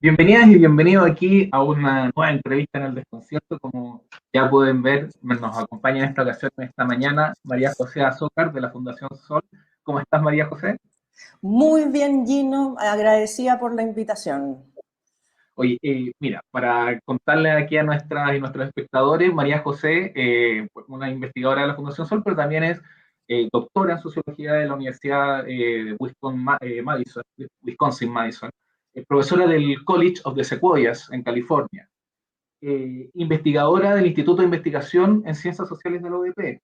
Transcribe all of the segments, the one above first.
Bienvenidas y bienvenidos aquí a una nueva entrevista en el Desconcierto. Como ya pueden ver, nos acompaña en esta ocasión, esta mañana, María José Azócar de la Fundación Sol. ¿Cómo estás, María José? Muy bien, Gino, agradecida por la invitación. Oye, mira, para contarle aquí a nuestras y nuestros espectadores, María José, una investigadora de la Fundación Sol, pero también es doctora en sociología de la Universidad de Madison, Wisconsin-Madison, profesora del College of the Sequoias en California, investigadora del Instituto de Investigación en Ciencias Sociales de la UDP,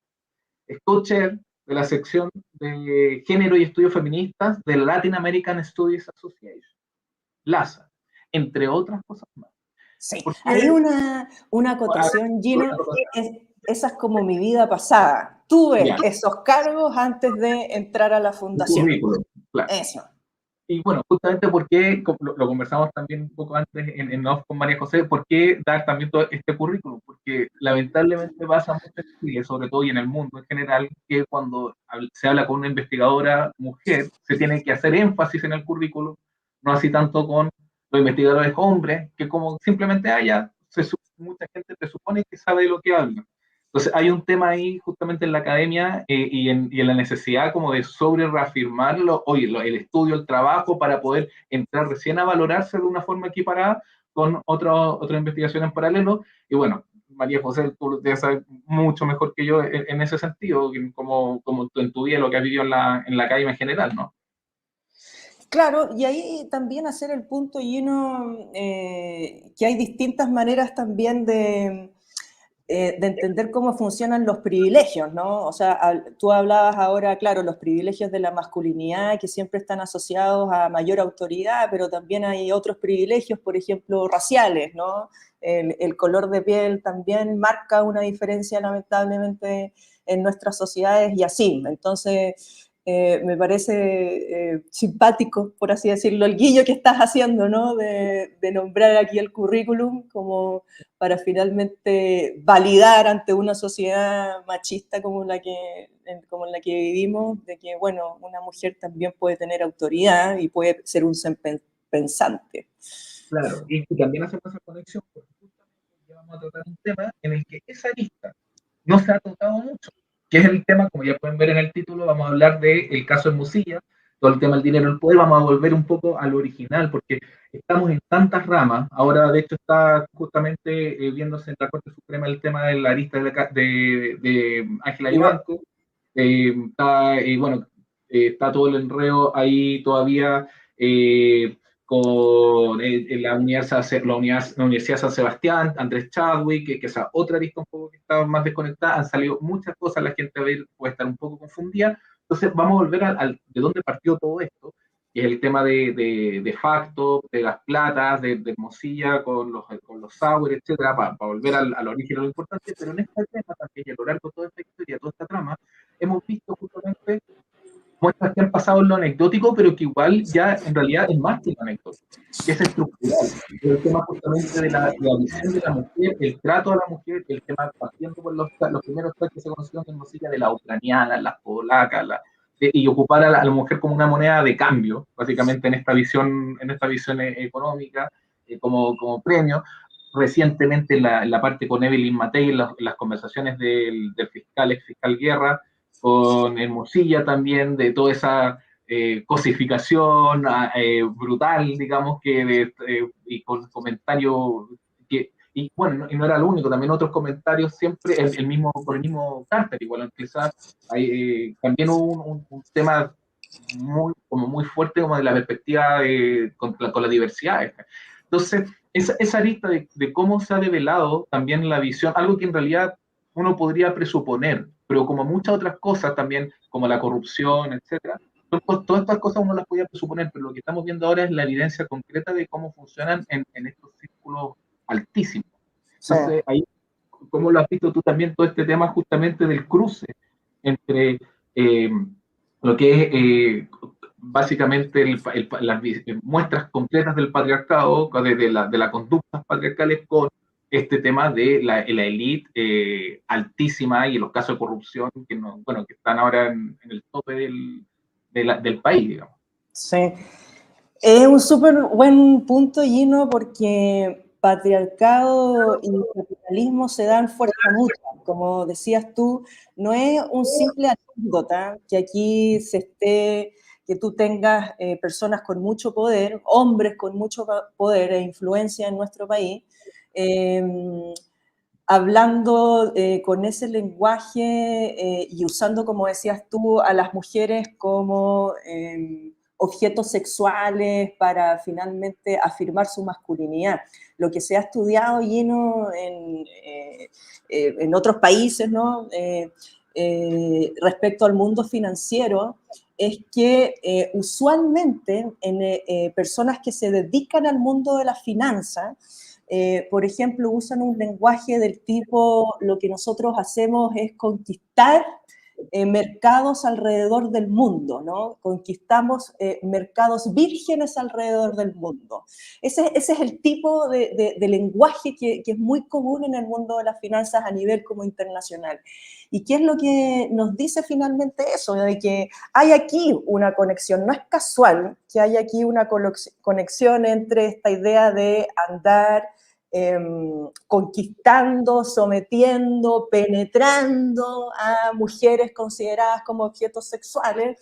es co-chair de la sección de Género y Estudios Feministas de la Latin American Studies Association, LASA, entre otras cosas más. Sí, ¿Por qué? hay una acotación, Gino, esa es como mi vida pasada. Tuve Ya, esos cargos antes de entrar a la el fundación. currículum, claro. Eso. Y bueno, justamente porque lo conversamos también un poco antes en off con María José, ¿por qué dar también todo este currículum? Porque lamentablemente pasa mucho en Chile, sobre todo y en el mundo en general, que cuando se habla con una investigadora mujer, se tiene que hacer énfasis en el currículum, no así tanto con los investigadores hombres, que como simplemente haya, mucha gente presupone que sabe de lo que habla. Entonces hay un tema ahí justamente en la academia y en la necesidad como de sobre reafirmarlo, oye, el estudio, el trabajo para poder entrar recién a valorarse de una forma equiparada con otra investigación en paralelo. Y bueno, María José, tú debes saber mucho mejor que yo en ese sentido, como tú en tu vida lo que has vivido en la academia en general, ¿no? Claro, y ahí también hacer el punto, Gino, que hay distintas maneras también de entender cómo funcionan los privilegios, ¿no? O sea, tú hablabas ahora, claro, los privilegios de la masculinidad que siempre están asociados a mayor autoridad, pero también hay otros privilegios, por ejemplo, raciales, ¿no? El color de piel también marca una diferencia, lamentablemente, en nuestras sociedades y así. Entonces, me parece simpático, por así decirlo, el guillo que estás haciendo, ¿no? De nombrar aquí el currículum como para finalmente validar ante una sociedad machista como en la que vivimos, de que, bueno, una mujer también puede tener autoridad y puede ser un pensante. Claro, y también hacemos esa conexión, porque justamente ya vamos a tratar un tema en el que esa lista no se ha tocado mucho, que es el tema, como ya pueden ver en el título, vamos a hablar del caso de Musilla, todo el tema del dinero del poder, vamos a volver un poco al original, porque estamos en tantas ramas, ahora de hecho está justamente viéndose en la Corte Suprema el tema de la lista de Ángela Vivanco, bueno, está todo el enredo ahí todavía con la Universidad San Sebastián, Andrés Chadwick, que es otra lista un poco que está más desconectada, han salido muchas cosas, la gente puede estar un poco confundida. Entonces vamos a volver de dónde partió todo esto, que es el tema de facto, de las platas, de Hermosilla con los Sauer, etcétera, para volver al origen de lo importante, pero en este tema también, y a lo largo de toda esta historia, toda esta trama, hemos visto justamente muestras que han pasado en lo anecdótico, pero que igual ya en realidad es más que lo anecdótico, que es estructural. El tema justamente de la visión de la mujer, el trato a la mujer, el tema partiendo por los primeros tres que se conocieron en Hermosilla, de la ucraniana, las polacas, y ocupar a la mujer como una moneda de cambio, básicamente en esta visión económica, como premio. Recientemente en la parte con Evelyn Matei, las conversaciones del fiscal, ex fiscal Guerra, con Hermosilla también, de toda esa cosificación brutal, digamos, y con comentarios y bueno, y no era lo único, también otros comentarios siempre, por el mismo Carter, igual, quizás también hubo un tema muy fuerte como de la perspectiva con la diversidad. Entonces, esa lista de cómo se ha develado también la visión, algo que en realidad uno podría presuponer, pero como muchas otras cosas también, como la corrupción, etcétera, todas estas cosas uno las podía presuponer, pero lo que estamos viendo ahora es la evidencia concreta de cómo funcionan en estos círculos altísimos. Sí. Entonces, ahí, ¿cómo lo has visto tú también todo este tema justamente del cruce entre lo que es básicamente las muestras completas del patriarcado, de las conductas patriarcales con este tema de la élite altísima y en los casos de corrupción que, no, bueno, que están ahora en el tope del país, digamos. Sí. Es un súper buen punto, Gino, porque patriarcado y capitalismo se dan fuerza mutua. Como decías tú, no es un simple anécdota que aquí que tú tengas personas con mucho poder, hombres con mucho poder e influencia en nuestro país, eh, hablando con ese lenguaje y usando, como decías tú, a las mujeres como objetos sexuales para finalmente afirmar su masculinidad. Lo que se ha estudiado lleno en otros países, ¿no? Respecto al mundo financiero, es que usualmente en personas que se dedican al mundo de las finanzas, por ejemplo, usan un lenguaje del tipo, lo que nosotros hacemos es conquistar mercados alrededor del mundo, ¿no? Conquistamos mercados vírgenes alrededor del mundo. Ese es el tipo de lenguaje que es muy común en el mundo de las finanzas a nivel como internacional. ¿Y qué es lo que nos dice finalmente eso? De que hay aquí una conexión, no es casual que haya aquí una conexión entre esta idea de andar conquistando, sometiendo, penetrando a mujeres consideradas como objetos sexuales.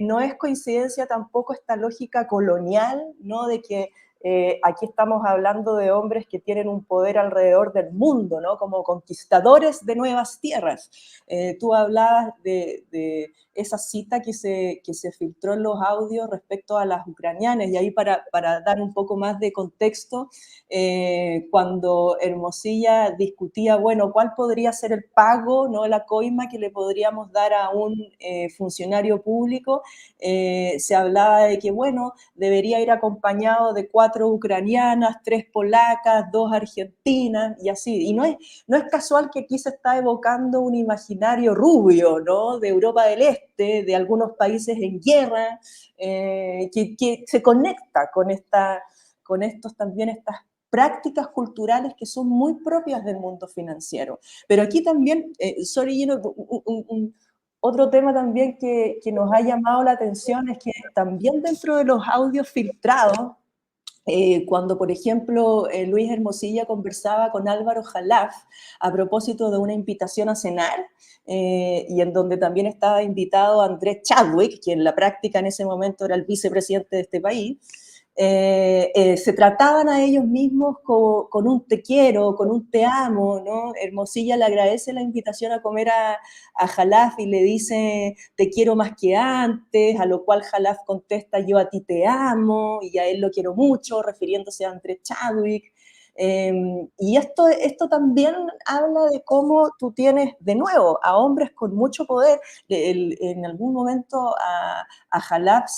No es coincidencia tampoco esta lógica colonial, ¿no? De que aquí estamos hablando de hombres que tienen un poder alrededor del mundo, ¿no? Como conquistadores de nuevas tierras. Tú hablabas de esa cita que se filtró en los audios respecto a las ucranianas, y ahí para dar un poco más de contexto, cuando Hermosilla discutía, bueno, ¿cuál podría ser el pago, no, la coima que le podríamos dar a un funcionario público? Se hablaba de que, bueno, debería ir acompañado de 4 ucranianas, 3 polacas, 2 argentinas, y así. Y no es casual que aquí se está evocando un imaginario rubio, ¿no? De Europa del Este, de algunos países en guerra, que se conecta con estos también estas prácticas culturales que son muy propias del mundo financiero. Pero aquí también, otro tema también que nos ha llamado la atención es que también dentro de los audios filtrados, cuando, por ejemplo, Luis Hermosilla conversaba con Álvaro Jalaf a propósito de una invitación a cenar, y en donde también estaba invitado Andrés Chadwick, quien en la práctica en ese momento era el vicepresidente de este país, se trataban a ellos mismos con un te quiero, con un te amo, ¿no? Hermosilla le agradece la invitación a comer a Jalaf y le dice te quiero más que antes, a lo cual Jalaf contesta yo a ti te amo y a él lo quiero mucho, refiriéndose a Andrés Chadwick. Y esto también habla de cómo tú tienes de nuevo a hombres con mucho poder. En algún momento a Jalaf,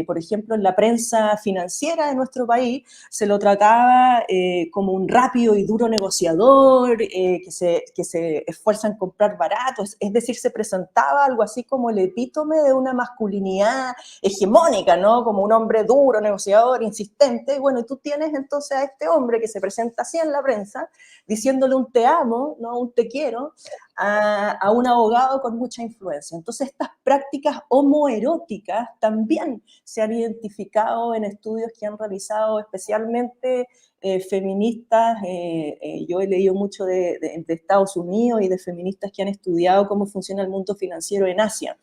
por ejemplo, en la prensa financiera de nuestro país, se lo trataba como un rápido y duro negociador, que se esfuerza en comprar barato, es decir, se presentaba algo así como el epítome de una masculinidad hegemónica, ¿no? Como un hombre duro, negociador, insistente. Y bueno, tú tienes entonces a este hombre que se presenta así en la prensa, diciéndole un te amo, ¿no? Un te quiero, a un abogado con mucha influencia. Entonces, estas prácticas homoeróticas también se han identificado en estudios que han realizado especialmente feministas. Yo he leído mucho de Estados Unidos y de feministas que han estudiado cómo funciona el mundo financiero en Asia,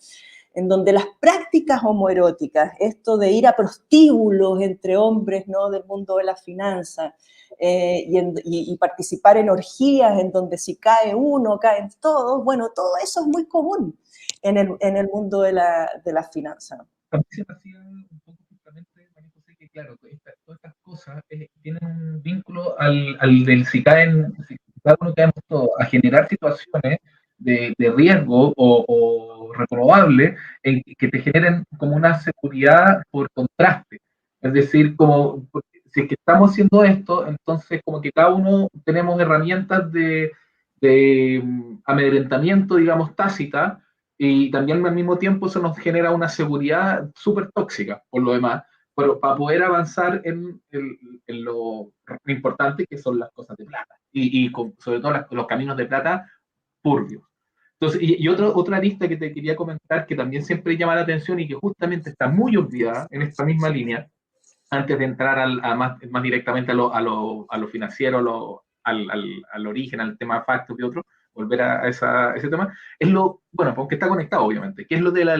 en donde las prácticas homoeróticas, esto de ir a prostíbulos entre hombres, ¿no? Del mundo de las finanzas, y participar en orgías en donde si cae uno, caen todos, bueno, todo eso es muy común en el mundo de las finanzas. También se me hacía un poco justamente, María José, que claro, todas estas cosas tienen un vínculo al del si cada uno caemos todos, a generar situaciones de riesgo o reprobable que te generen como una seguridad por contraste. Es decir, como si es que estamos haciendo esto, entonces como que cada uno tenemos herramientas de amedrentamiento, digamos, tácita, y también al mismo tiempo eso nos genera una seguridad súper tóxica, por lo demás, pero para poder avanzar en lo importante que son las cosas de plata, sobre todo los caminos de plata turbios. Entonces, otra lista que te quería comentar, que también siempre llama la atención y que justamente está muy olvidada en esta misma línea, antes de entrar más directamente a lo financiero, al origen, al tema factos y otro, volver a ese tema, es bueno, porque está conectado, obviamente, que es lo de lo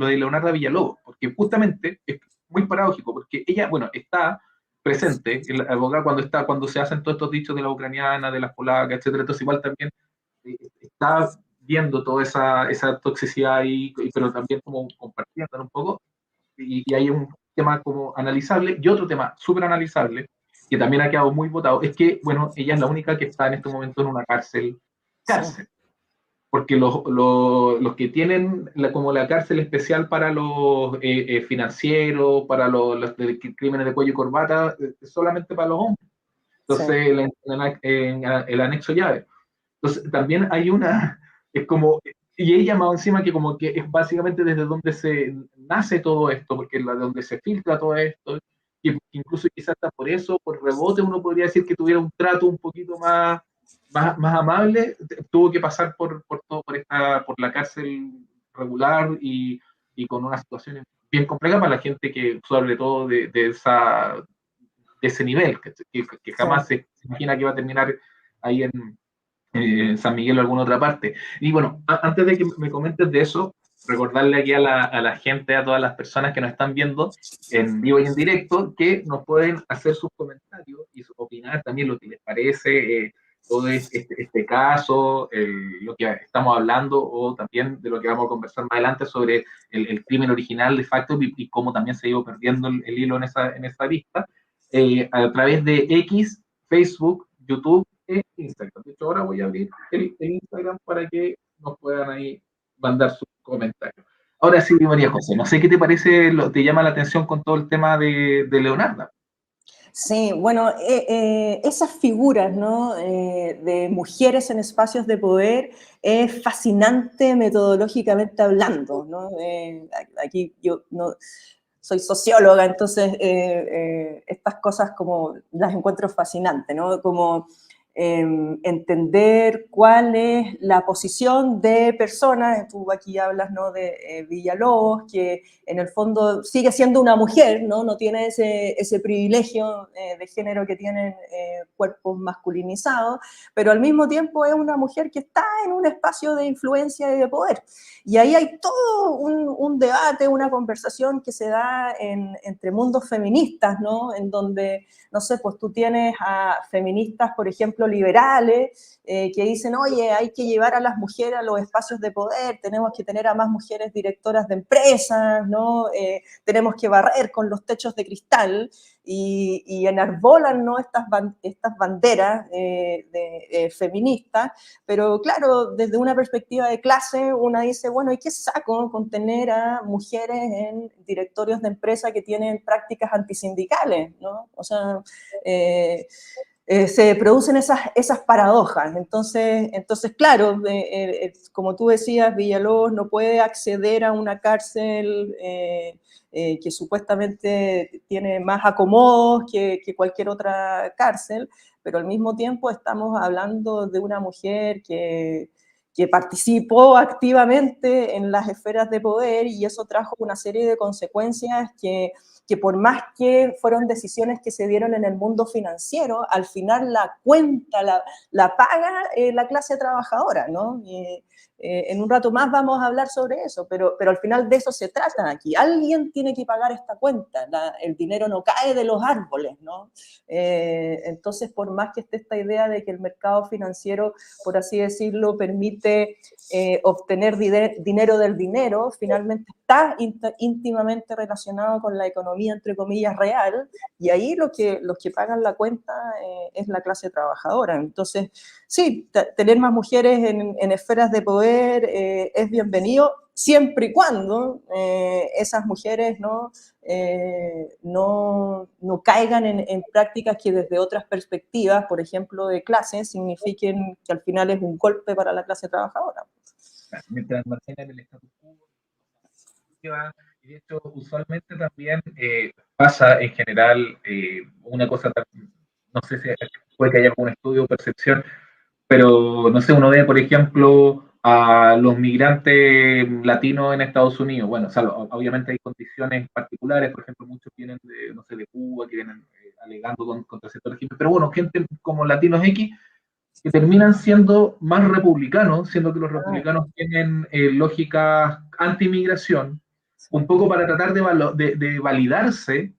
de Leonarda Villalobos, porque justamente es muy paradójico, porque ella, bueno, está presente, el abogado cuando se hacen todos estos dichos de la ucraniana, de las polacas, etcétera, entonces igual también está viendo toda esa toxicidad ahí, pero también como compartiendo un poco, y hay un tema como analizable, y otro tema súper analizable, que también ha quedado muy votado, es que, bueno, ella es la única que está en este momento en una Sí. cárcel, porque los que tienen como la cárcel especial para los financieros, para los crímenes de cuello y corbata, solamente para los hombres. Sí. Entonces, el anexo llave. Entonces, también hay es como, y ella más encima que como que es básicamente desde donde se nace todo esto, porque es donde se filtra todo esto, y incluso quizás hasta por eso, por rebote, uno podría decir que tuviera un trato un poquito más amable, tuvo que pasar por la cárcel regular y con una situación bien compleja para la gente que, sobre todo de ese nivel, que Sí. jamás se imagina que va a terminar ahí en San Miguel o alguna otra parte. Y bueno, antes de que me comentes de eso, recordarle aquí a la gente, a todas las personas que nos están viendo en vivo y en directo, que nos pueden hacer sus comentarios y opinar también lo que les parece todo este caso, lo que estamos hablando o también de lo que vamos a conversar más adelante sobre el crimen original de facto y cómo también se ha ido perdiendo el hilo en esa lista, a través de X, Facebook, YouTube e Instagram. De hecho, ahora voy a abrir el Instagram para que nos puedan ahí mandar sus comentarios. Ahora sí, María José, no sé qué te parece, te llama la atención con todo el tema de Leonardo. Sí, bueno, esas figuras, ¿no? De mujeres en espacios de poder es fascinante metodológicamente hablando, ¿no? Aquí yo no soy socióloga, entonces estas cosas como las encuentro fascinantes, ¿no? Como entender cuál es la posición de personas, tú aquí hablas, ¿no? De Villalobos, que en el fondo sigue siendo una mujer, ¿no? No tiene ese privilegio de género que tienen cuerpos masculinizados, pero al mismo tiempo es una mujer que está en un espacio de influencia y de poder. Y ahí hay todo un debate, una conversación que se da entre mundos feministas, ¿no? En donde, no sé, pues tú tienes a feministas, por ejemplo, liberales, que dicen, oye, hay que llevar a las mujeres a los espacios de poder, tenemos que tener a más mujeres directoras de empresas, ¿no? Tenemos que barrer con los techos de cristal, y enarbolan, ¿no? estas banderas feministas, pero claro, desde una perspectiva de clase, una dice, bueno, ¿y qué saco con tener a mujeres en directorios de empresa que tienen prácticas antisindicales, ¿no? O sea, se producen esas paradojas. Entonces claro, como tú decías, Villalobos no puede acceder a una cárcel que supuestamente tiene más acomodos que cualquier otra cárcel, pero al mismo tiempo estamos hablando de una mujer que participó activamente en las esferas de poder y eso trajo una serie de consecuencias que por más que fueron decisiones que se dieron en el mundo financiero, al final la cuenta la paga la clase trabajadora, ¿no? En un rato más vamos a hablar sobre eso, pero al final de eso se trata aquí. Alguien tiene que pagar esta cuenta, el dinero no cae de los árboles, ¿no? Entonces, por más que esté esta idea de que el mercado financiero, por así decirlo, permite obtener dinero del dinero, finalmente está íntimamente relacionado con la economía, entre comillas, real, y ahí los que pagan la cuenta es la clase trabajadora. Entonces, sí, tener más mujeres en esferas de poder es bienvenido, siempre y cuando esas mujeres no caigan en prácticas que desde otras perspectivas, por ejemplo, de clase, signifiquen que al final es un golpe para la clase trabajadora. Mientras mantengan el status quo, y de hecho, usualmente también pasa en general una cosa, no sé si puede que haya algún estudio o percepción, pero no sé, uno ve, por ejemplo, a los migrantes latinos en Estados Unidos. Bueno, o sea, obviamente hay condiciones particulares, por ejemplo, muchos vienen de, no sé, de Cuba, que vienen alegando contra cierto régimen, pero bueno, gente como latinos X, que terminan siendo más republicanos, siendo que los Ah, republicanos tienen lógicas anti-inmigración, sí, un poco para tratar de validarse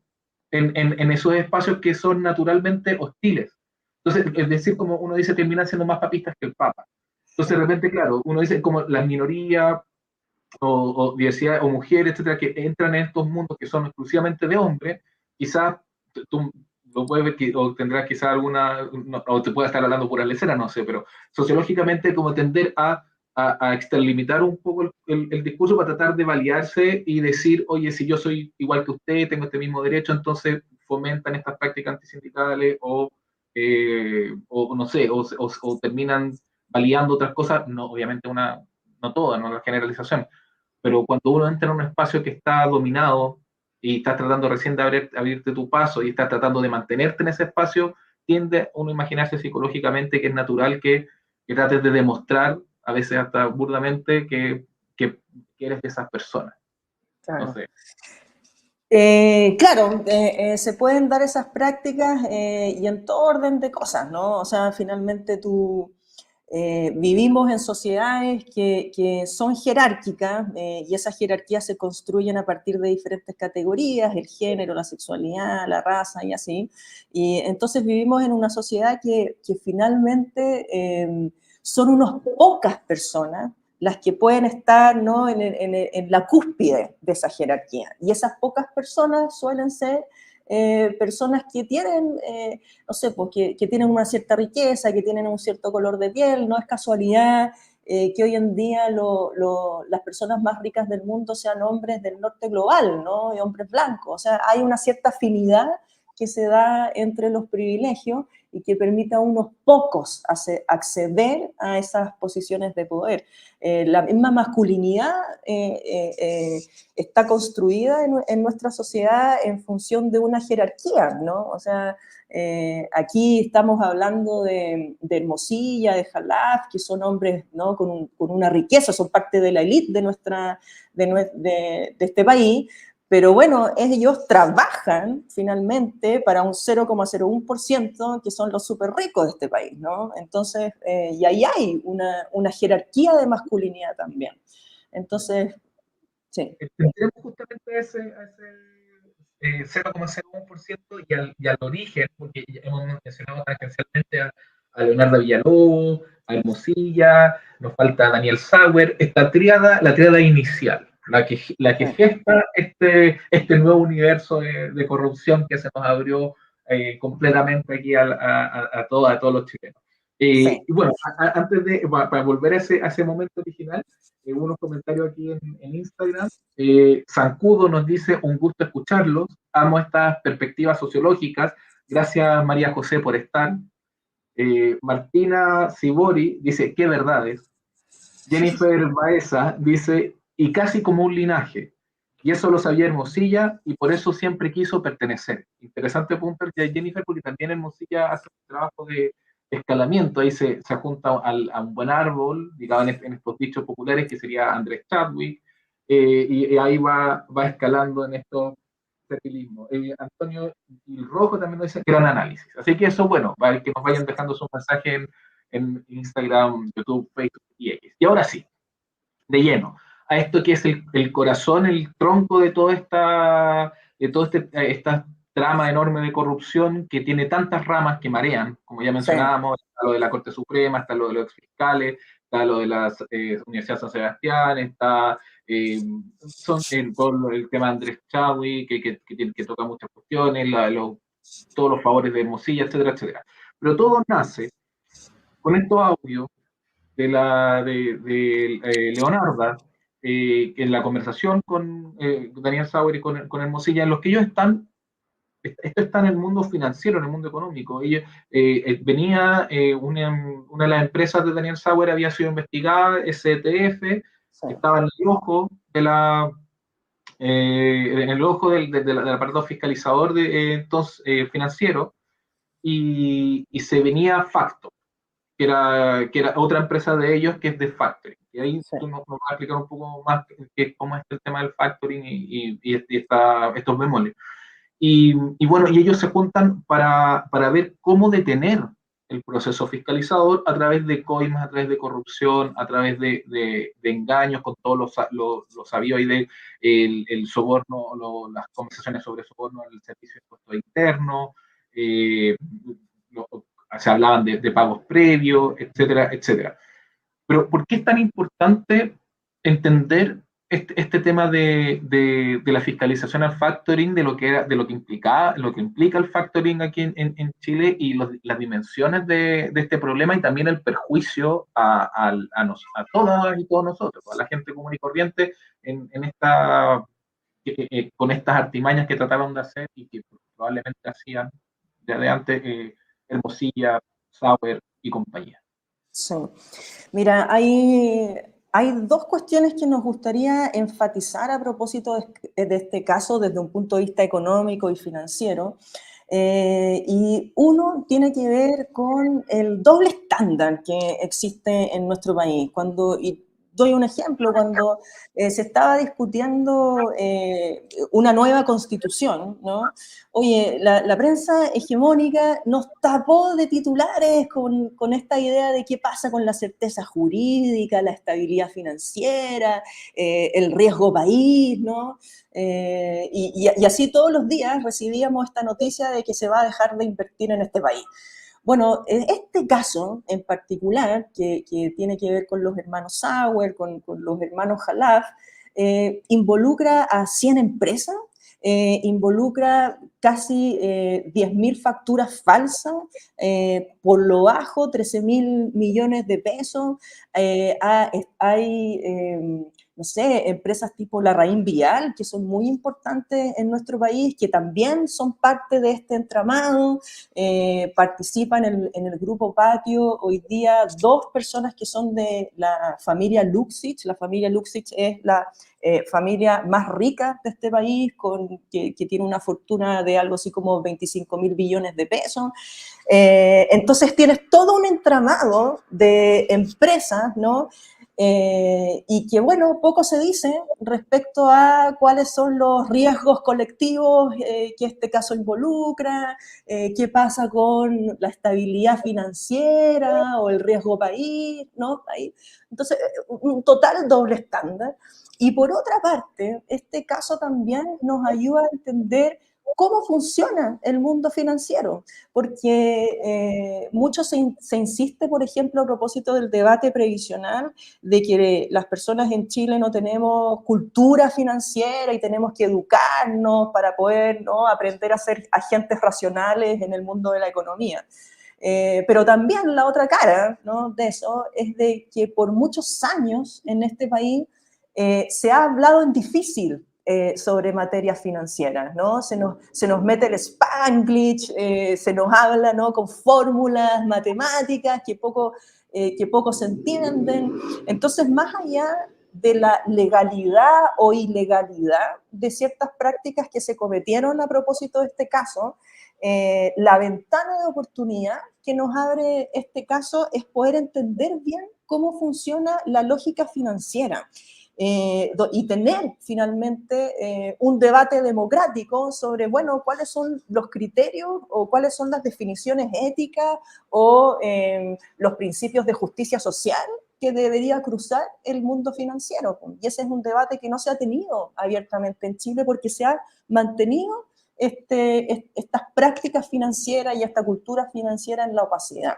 en esos espacios que son naturalmente hostiles. Entonces, es decir, como uno dice, terminan siendo más papistas que el Papa. Entonces, de repente, claro, uno dice como las minorías o diversidad o mujeres, etcétera, que entran en estos mundos que son exclusivamente de hombres, quizás tú lo puedes ver o tendrás quizás alguna, no, o te pueda estar hablando pura lecera, no sé, pero sociológicamente como tender a extralimitar un poco el discurso para tratar de validarse y decir, oye, si yo soy igual que usted, tengo este mismo derecho, entonces fomentan estas prácticas antisindicales o no sé, o terminan validando otras cosas, no, obviamente no todas, no la generalización, pero cuando uno entra en un espacio que está dominado y estás tratando recién de abrirte tu paso y estás tratando de mantenerte en ese espacio, tiende uno a imaginarse psicológicamente que es natural que trates de demostrar, a veces hasta burdamente, que eres de esas personas. No claro. sé. Claro, se pueden dar esas prácticas y en todo orden de cosas, ¿no? O sea, finalmente vivimos en sociedades que son jerárquicas y esas jerarquías se construyen a partir de diferentes categorías, el género, la sexualidad, la raza y así. Y entonces vivimos en una sociedad que finalmente son unas pocas personas las que pueden estar, ¿no?, en la cúspide de esa jerarquía. Y esas pocas personas suelen ser personas que tienen, no sé, pues, que tienen una cierta riqueza, que tienen un cierto color de piel. No es casualidad que hoy en día las personas más ricas del mundo sean hombres del norte global, ¿no? Y hombres blancos. O sea, hay una cierta afinidad que se da entre los privilegios y que permite a unos pocos acceder a esas posiciones de poder. La misma masculinidad está construida en nuestra sociedad en función de una jerarquía, ¿no? O sea, aquí estamos hablando de Hermosilla, de Jalaf, que son hombres, ¿no?, con una riqueza, son parte de la élite de este país, pero bueno, ellos trabajan finalmente para un 0,01% que son los súper ricos de este país, ¿no? Entonces, y ahí hay una jerarquía de masculinidad también. Entonces, sí. Tendremos justamente a ese 0,01% y al origen, porque ya hemos mencionado tangencialmente a Leonardo Villalobos, a Hermosilla, nos falta Daniel Sauer, la tríada inicial, la que Sí. gesta este nuevo universo de corrupción que se nos abrió completamente aquí a todos los chilenos. Sí. Y bueno, antes para volver a ese momento original, unos comentarios aquí en Instagram. Zancudo nos dice, un gusto escucharlos, amo estas perspectivas sociológicas, gracias María José por estar. Martina Sibori dice, qué verdades. Jennifer Baeza dice, y casi como un linaje. Y eso lo sabía Hermosilla y por eso siempre quiso pertenecer. Interesante punto el de Jennifer, porque también Hermosilla hace un trabajo de escalamiento. Ahí se junta a un buen árbol, digamos en estos dichos populares, que sería Andrés Chadwick, y ahí va escalando en estos servilismos. Antonio y Rojo también nos dice gran análisis. Así que eso, bueno, que nos vayan dejando sus mensajes en Instagram, YouTube, Facebook y X. Y ahora sí, de lleno, a esto que es el corazón, el tronco de esta trama enorme de corrupción que tiene tantas ramas que marean, como ya Sí. mencionábamos, está lo de la Corte Suprema, está lo de los fiscales, está lo de la Universidad San Sebastián, está todo el tema de Andrés Chadwick, que toca muchas cuestiones, todos los favores de Hermosilla, etcétera, etcétera. Pero todo nace con estos audios de Leonarda, en la conversación con Daniel Sauer y con Hermosilla, en los que ellos esto está en el mundo financiero, en el mundo económico. Venía una de las empresas de Daniel Sauer había sido investigada, STF, Sí. estaba en el ojo del aparato fiscalizador financiero, y se venía Facto, que era otra empresa de ellos que es de factoring. Y ahí Sí. tú nos vas a explicar un poco más cómo es el tema del factoring estos bemoles. Y bueno, y ellos se juntan para ver cómo detener el proceso fiscalizador a través de coimas, a través de corrupción, a través de engaños, con todos los sabios ahí de el soborno, las conversaciones sobre soborno en el servicio de impuestos internos, eh, lo, se hablaban de pagos previos, etcétera, etcétera. Pero ¿por qué es tan importante entender este tema de la fiscalización al factoring, de lo que implicaba, lo que implica el factoring aquí en Chile y las dimensiones de este problema y también el perjuicio a todas y todos nosotros, a la gente común y corriente en con estas artimañas que trataron de hacer y que probablemente hacían ya de antes Hermosilla, Sauer y compañía? Sí. Mira, hay dos cuestiones que nos gustaría enfatizar a propósito de este caso desde un punto de vista económico y financiero. Y uno tiene que ver con el doble estándar que existe en nuestro país. Y doy un ejemplo, cuando se estaba discutiendo una nueva constitución, ¿no? Oye, la prensa hegemónica nos tapó de titulares con esta idea de qué pasa con la certeza jurídica, la estabilidad financiera, el riesgo país, ¿no? Y así todos los días recibíamos esta noticia de que se va a dejar de invertir en este país. Bueno, este caso en particular, que tiene que ver con los hermanos Sauer, con los hermanos Jalaf, involucra a 100 empresas, involucra casi 10.000 facturas falsas, por lo bajo 13.000 millones de pesos. Hay no sé, empresas tipo Larraín Vial, que son muy importantes en nuestro país, que también son parte de este entramado, participan en el grupo Patio hoy día 2 personas que son de la familia Luxich. La familia Luxich es la familia más rica de este país, que tiene una fortuna de algo así como 25.000 billones de pesos. Entonces tienes todo un entramado de empresas, ¿no? Y que, bueno, poco se dice respecto a cuáles son los riesgos colectivos que este caso involucra, qué pasa con la estabilidad financiera o el riesgo país, ¿no? Entonces, un total doble estándar. Y por otra parte, este caso también nos ayuda a entender cómo funciona el mundo financiero, porque mucho se insiste, por ejemplo, a propósito del debate previsional, de que las personas en Chile no tenemos cultura financiera y tenemos que educarnos para poder, ¿no?, aprender a ser agentes racionales en el mundo de la economía. Pero también la otra cara, ¿no?, de eso es de que por muchos años en este país se ha hablado en difícil sobre materias financieras, ¿no? Se nos mete el Spanglish, se nos habla, ¿no?, con fórmulas matemáticas que poco se entienden. Entonces, más allá de la legalidad o ilegalidad de ciertas prácticas que se cometieron a propósito de este caso, la ventana de oportunidad que nos abre este caso es poder entender bien cómo funciona la lógica financiera. Y tener finalmente un debate democrático sobre, bueno, cuáles son los criterios o cuáles son las definiciones éticas o los principios de justicia social que debería cruzar el mundo financiero. Y ese es un debate que no se ha tenido abiertamente en Chile porque se ha mantenido estas prácticas financieras y esta cultura financiera en la opacidad.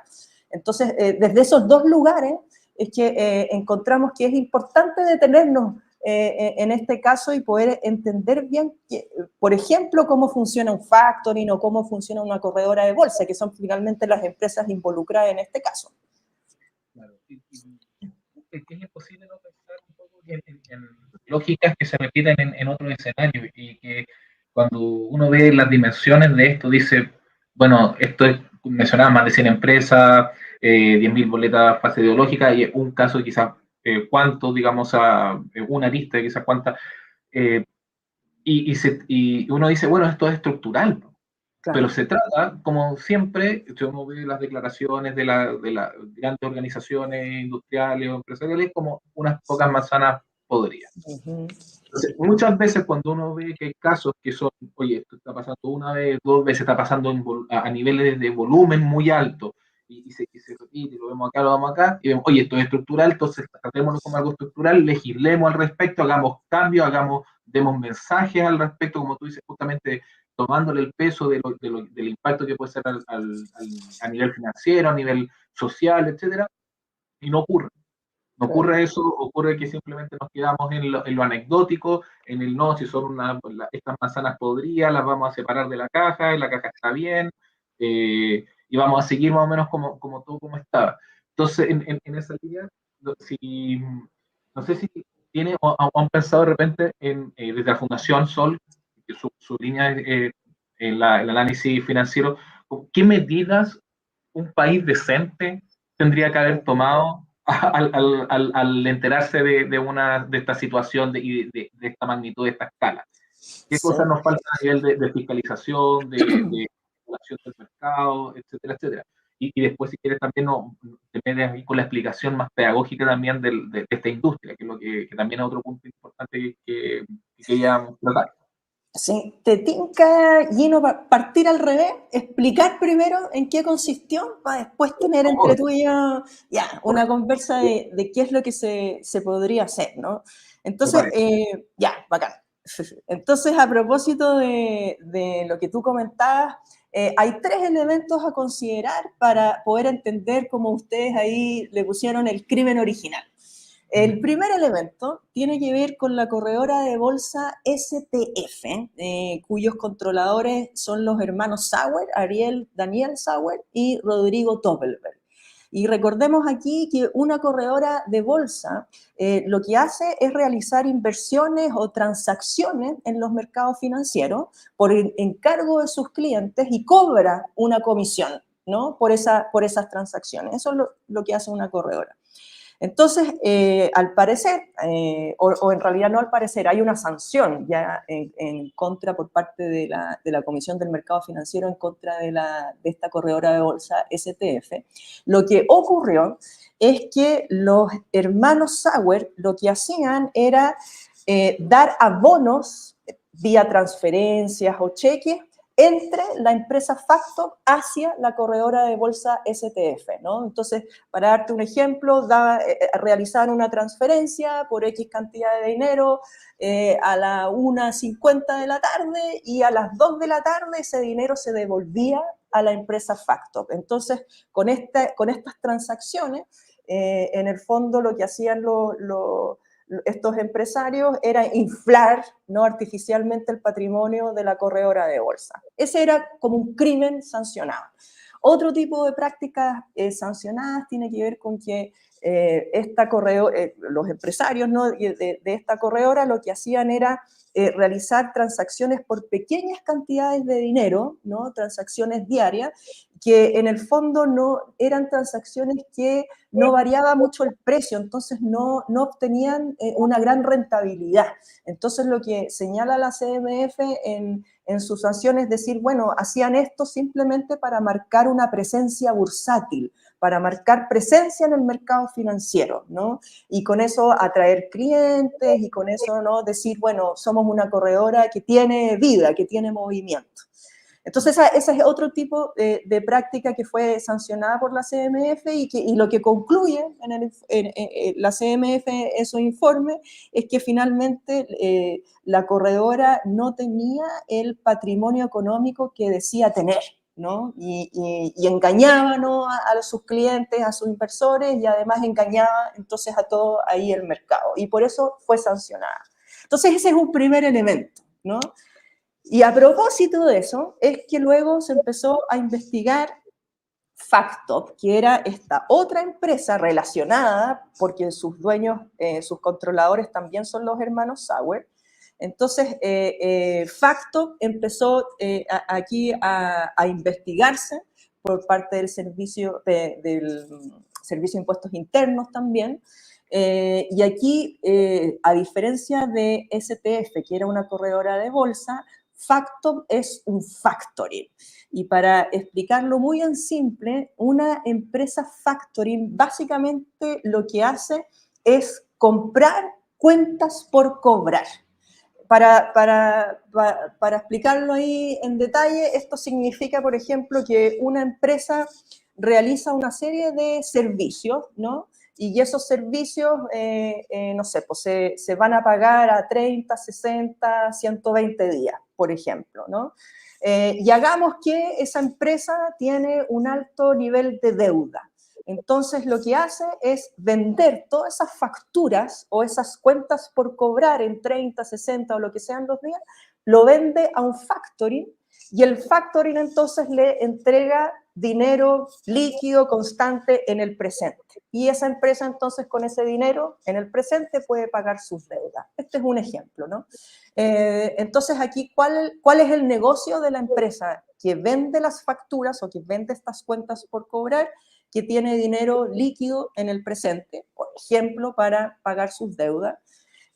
Entonces, desde esos dos lugares es que encontramos que es importante detenernos en este caso y poder entender bien, por ejemplo, cómo funciona un factoring o cómo funciona una corredora de bolsa, que son finalmente las empresas involucradas en este caso. Claro. Es imposible no pensar un poco en lógicas que se repiten en otros escenarios y que cuando uno ve las dimensiones de esto dice, bueno, esto es, mencionaba más de 100 empresas, 10.000 boletas fase ideológica y un caso quizás cuánto, digamos, una lista de quizás cuántas, y uno dice, bueno, esto es estructural. Claro. Pero se trata, como siempre, si uno ve las declaraciones de las grandes organizaciones industriales o empresariales, como unas pocas manzanas podridas. Ujú. Entonces, muchas veces cuando uno ve que hay casos que son, oye, esto está pasando una vez, dos veces, está pasando a niveles de volumen muy alto, y se repite, lo vemos acá, lo vemos acá, y vemos, oye, esto es estructural, entonces tratémoslo como algo estructural, legislemos al respecto, hagamos cambios, demos mensajes al respecto, como tú dices, justamente tomándole el peso del impacto que puede ser a nivel financiero, a nivel social, etcétera, y no ocurre. No Claro. ocurre eso, ocurre que simplemente nos quedamos en lo anecdótico, en el no, si son estas manzanas podridas, las vamos a separar de la caja, y la caja está bien, y vamos a seguir más o menos como todo como estaba. Entonces, en esa línea, si, no sé si tiene o han pensado de repente desde la Fundación Sol, que su línea en el análisis financiero, ¿qué medidas un país decente tendría que haber tomado al enterarse de esta situación de esta magnitud, de esta escala? ¿Qué Sí. cosas nos faltan a nivel de fiscalización, de regulación del mercado, etcétera, etcétera? Y después, si quieres, también te metes ahí con la explicación más pedagógica también de esta industria, que es lo que también es otro punto importante que quería tratar. Sí, te tinca, Gino, partir al revés, explicar primero en qué consistió, para después tener entre tú y yo ya una conversa de qué es lo que se podría hacer, ¿no? Me Entonces, parece. ya, bacán. Entonces, a propósito de lo que tú comentabas, hay tres elementos a considerar para poder entender cómo ustedes ahí le pusieron el crimen original. El primer elemento tiene que ver con la corredora de bolsa STF, cuyos controladores son los hermanos Sauer, Daniel Sauer y Rodrigo Doppelberg. Y recordemos aquí que una corredora de bolsa lo que hace es realizar inversiones o transacciones en los mercados financieros por encargo de sus clientes y cobra una comisión, ¿no? por esas transacciones. Eso es lo que hace una corredora. Entonces, al parecer, o en realidad no al parecer, hay una sanción ya en contra por parte de la Comisión del Mercado Financiero en contra de esta corredora de bolsa STF. Lo que ocurrió es que los hermanos Sauer lo que hacían era dar abonos vía transferencias o cheques entre la empresa Facto hacia la corredora de bolsa STF, ¿no? Entonces, para darte un ejemplo, realizaban una transferencia por X cantidad de dinero a la 1:50 de la tarde y a las 2 de la tarde ese dinero se devolvía a la empresa Facto. Entonces, con estas transacciones, en el fondo lo que hacían estos empresarios era inflar, ¿no?, artificialmente el patrimonio de la corredora de bolsa. Ese era como un crimen sancionado. Otro tipo de prácticas sancionadas tiene que ver con que los empresarios, ¿no?, de esta corredora lo que hacían era realizar transacciones por pequeñas cantidades de dinero, ¿no?, transacciones diarias, que en el fondo no eran transacciones que no variaba mucho el precio, entonces no obtenían una gran rentabilidad. Entonces lo que señala la CMF en sus sanciones es decir, bueno, hacían esto simplemente para marcar una presencia bursátil, para marcar presencia en el mercado financiero, ¿no? Y con eso atraer clientes y con eso, ¿no?, decir, bueno, somos una corredora que tiene vida, que tiene movimiento. Entonces, ese es otro tipo de práctica que fue sancionada por la CMF y lo que concluye la CMF en su informe es que finalmente la corredora no tenía el patrimonio económico que decía tener, ¿no? Y engañaba, ¿no?, a sus clientes, a sus inversores y además engañaba entonces a todo ahí el mercado. Y por eso fue sancionada. Entonces, ese es un primer elemento, ¿no? Y a propósito de eso, es que luego se empezó a investigar Factop, que era esta otra empresa relacionada, porque sus dueños, sus controladores también son los hermanos Sauer. Entonces, Factop empezó aquí a investigarse por parte del servicio de impuestos internos también. Y aquí, a diferencia de STF, que era una corredora de bolsa, Factop es un factoring. Y para explicarlo muy en simple, una empresa factoring básicamente lo que hace es comprar cuentas por cobrar. Para explicarlo ahí en detalle, esto significa, por ejemplo, que una empresa realiza una serie de servicios, ¿no? Y esos servicios, no sé, pues se van a pagar a 30, 60, 120 días, por ejemplo, ¿no? Y hagamos que esa empresa tiene un alto nivel de deuda. Entonces, lo que hace es vender todas esas facturas o esas cuentas por cobrar en 30, 60 o lo que sean los días, lo vende a un factoring y el factoring entonces le entrega dinero líquido constante en el presente. Y esa empresa entonces con ese dinero en el presente puede pagar sus deudas. Este es un ejemplo, ¿no? Entonces aquí, ¿cuál es el negocio de la empresa que vende las facturas o que vende estas cuentas por cobrar? Que tiene dinero líquido en el presente, por ejemplo, para pagar sus deudas.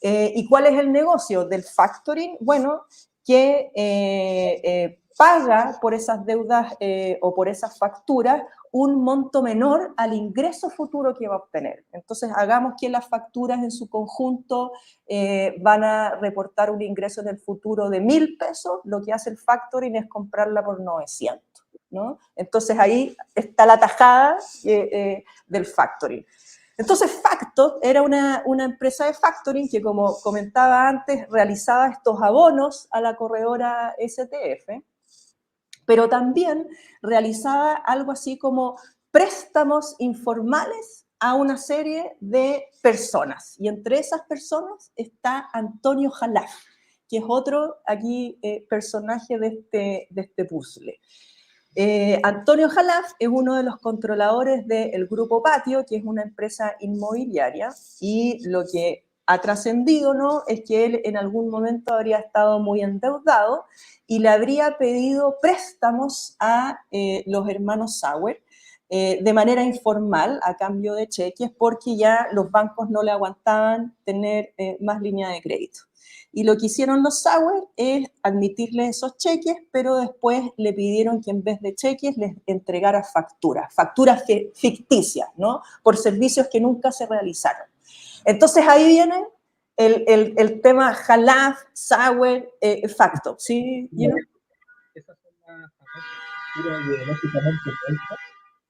¿Y cuál es el negocio del factoring? Bueno, que paga por esas deudas o por esas facturas un monto menor al ingreso futuro que va a obtener. Entonces, hagamos que las facturas en su conjunto van a reportar un ingreso en el futuro de 1.000 pesos, lo que hace el factoring es comprarla por 900. ¿No? Entonces ahí está la tajada del factoring. Entonces Factop era una empresa de factoring que, como comentaba antes, realizaba estos abonos a la corredora STF, pero también realizaba algo así como préstamos informales a una serie de personas. Y entre esas personas está Antonio Jalaf, que es otro aquí personaje de este puzzle. Antonio Jalaf es uno de los controladores del Grupo Patio, que es una empresa inmobiliaria, y lo que ha trascendido, ¿no?, es que él en algún momento habría estado muy endeudado y le habría pedido préstamos a los hermanos Sauer de manera informal, a cambio de cheques, porque ya los bancos no le aguantaban tener más línea de crédito. Y lo que hicieron los Sauer es admitirle esos cheques, pero después le pidieron que en vez de cheques les entregara facturas ficticias, ¿no? Por servicios que nunca se realizaron. Entonces ahí viene el tema Jalaf, Sauer, Factop, ¿sí? Esas son las facturas ideológicamente puestas.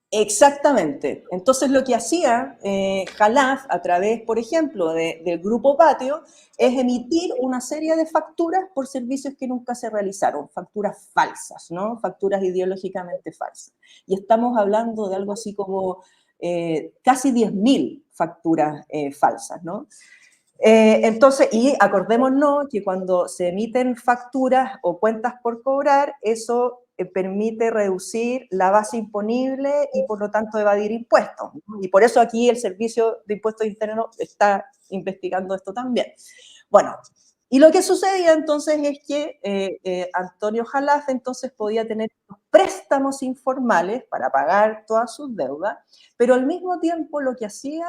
Exactamente. Entonces lo que hacía Jalaf a través, por ejemplo, del Grupo Patio, es emitir una serie de facturas por servicios que nunca se realizaron, facturas falsas, ¿no? Facturas ideológicamente falsas. Y estamos hablando de algo así como casi 10.000 facturas falsas, ¿no? Entonces, y acordémonos que cuando se emiten facturas o cuentas por cobrar, eso permite reducir la base imponible y por lo tanto evadir impuestos. Y por eso aquí el Servicio de Impuestos Internos está investigando esto también. Bueno, y lo que sucedía entonces es que Antonio Jalaf entonces podía tener préstamos informales para pagar todas sus deudas, pero al mismo tiempo lo que hacía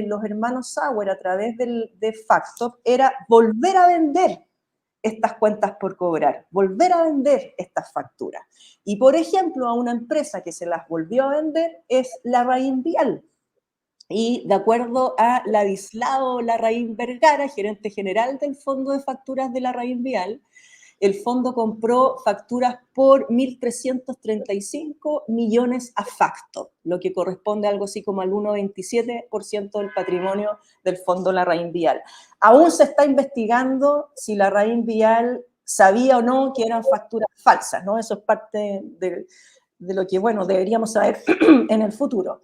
los hermanos Sauer a través de Factop era volver a vender estas cuentas por cobrar, volver a vender estas facturas. Y por ejemplo, a una empresa que se las volvió a vender es Larraín Vial. Y de acuerdo a Ladislao Larraín Vergara, gerente general del Fondo de Facturas de Larraín Vial, el fondo compró facturas por 1.335 millones a Factop, lo que corresponde a algo así como al 1,27% del patrimonio del fondo Larraín Vial. Aún se está investigando si Larraín Vial sabía o no que eran facturas falsas, ¿no? Eso es parte de lo que, bueno, deberíamos saber en el futuro.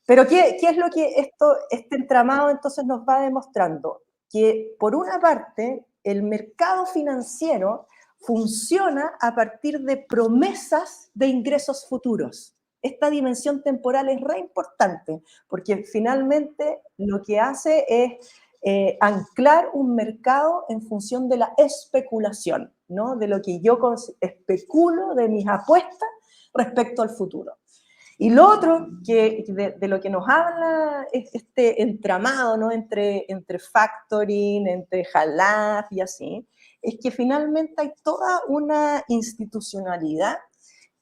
Pero ¿qué es lo que este entramado entonces nos va demostrando? Que por una parte el mercado financiero funciona a partir de promesas de ingresos futuros. Esta dimensión temporal es re importante porque finalmente lo que hace es anclar un mercado en función de la especulación, ¿no? De lo que yo especulo, de mis apuestas respecto al futuro. Y lo otro que de lo que nos habla es este entramado, ¿no?, entre factoring, entre Jalaf y así, es que finalmente hay toda una institucionalidad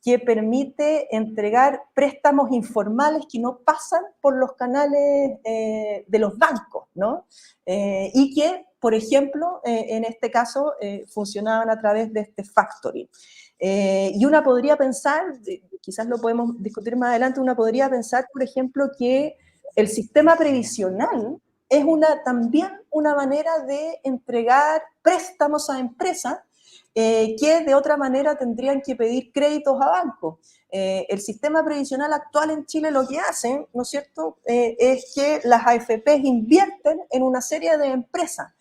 que permite entregar préstamos informales que no pasan por los canales de los bancos, ¿no? Y que, por ejemplo, en este caso, funcionaban a través de este factoring. Y una podría pensar, quizás lo podemos discutir más adelante, una podría pensar, por ejemplo, que el sistema previsional es también una manera de entregar préstamos a empresas que de otra manera tendrían que pedir créditos a bancos. El sistema previsional actual en Chile lo que hace, ¿no es cierto?, es que las AFPs invierten en una serie de empresas.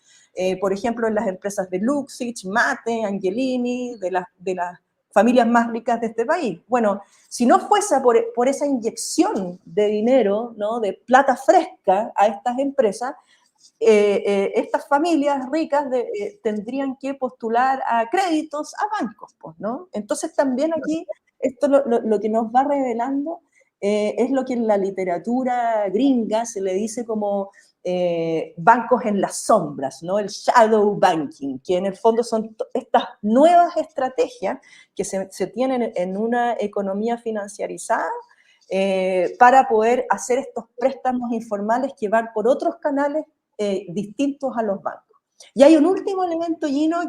Por ejemplo, en las empresas de Luxich, Mate, Angelini, de las familias más ricas de este país. Bueno, si no fuese por esa inyección de dinero, ¿no?, de plata fresca a estas empresas, estas familias ricas tendrían que postular a créditos a bancos, pues, ¿no? Entonces también aquí esto lo que nos va revelando es lo que en la literatura gringa se le dice como bancos en las sombras, ¿no? El shadow banking, que en el fondo son estas nuevas estrategias que se tienen en una economía financiarizada para poder hacer estos préstamos informales que van por otros canales distintos a los bancos. Y hay un último elemento, Gino,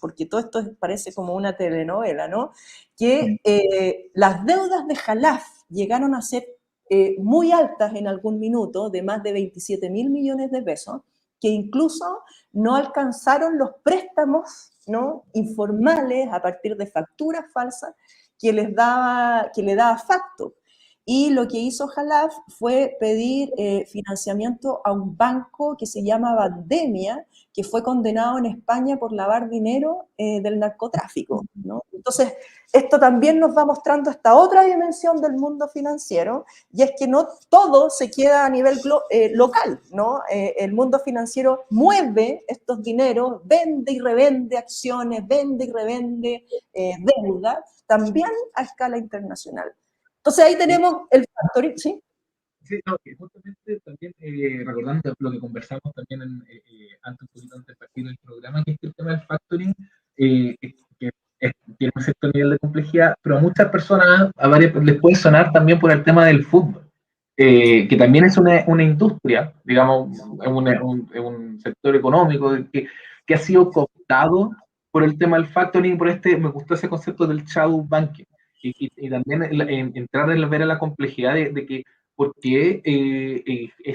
porque todo esto parece como una telenovela, ¿no? Que las deudas de Jalaf llegaron a ser muy altas en algún minuto, de más de 27.000 millones de pesos, que incluso no alcanzaron los préstamos, ¿no?, informales a partir de facturas falsas que le daba Facto. Y lo que hizo Jalaf fue pedir financiamiento a un banco que se llama Vandemia, que fue condenado en España por lavar dinero del narcotráfico, ¿no? Entonces, esto también nos va mostrando esta otra dimensión del mundo financiero, y es que no todo se queda a nivel local, ¿no? El mundo financiero mueve estos dineros, vende y revende acciones, vende y revende deuda, también a escala internacional. Entonces ahí tenemos el factoring, ¿sí? Sí, no, que justamente también recordando lo que conversamos también antes, un poquito antes de partir del programa, que es que el tema del factoring que tiene un cierto nivel de complejidad, pero a muchas personas, a varias les puede sonar también por el tema del fútbol, que también es una industria, digamos, un sector económico que ha sido cooptado por el tema del factoring, me gustó ese concepto del shadow banking, y también entrar en ver a la complejidad de que por qué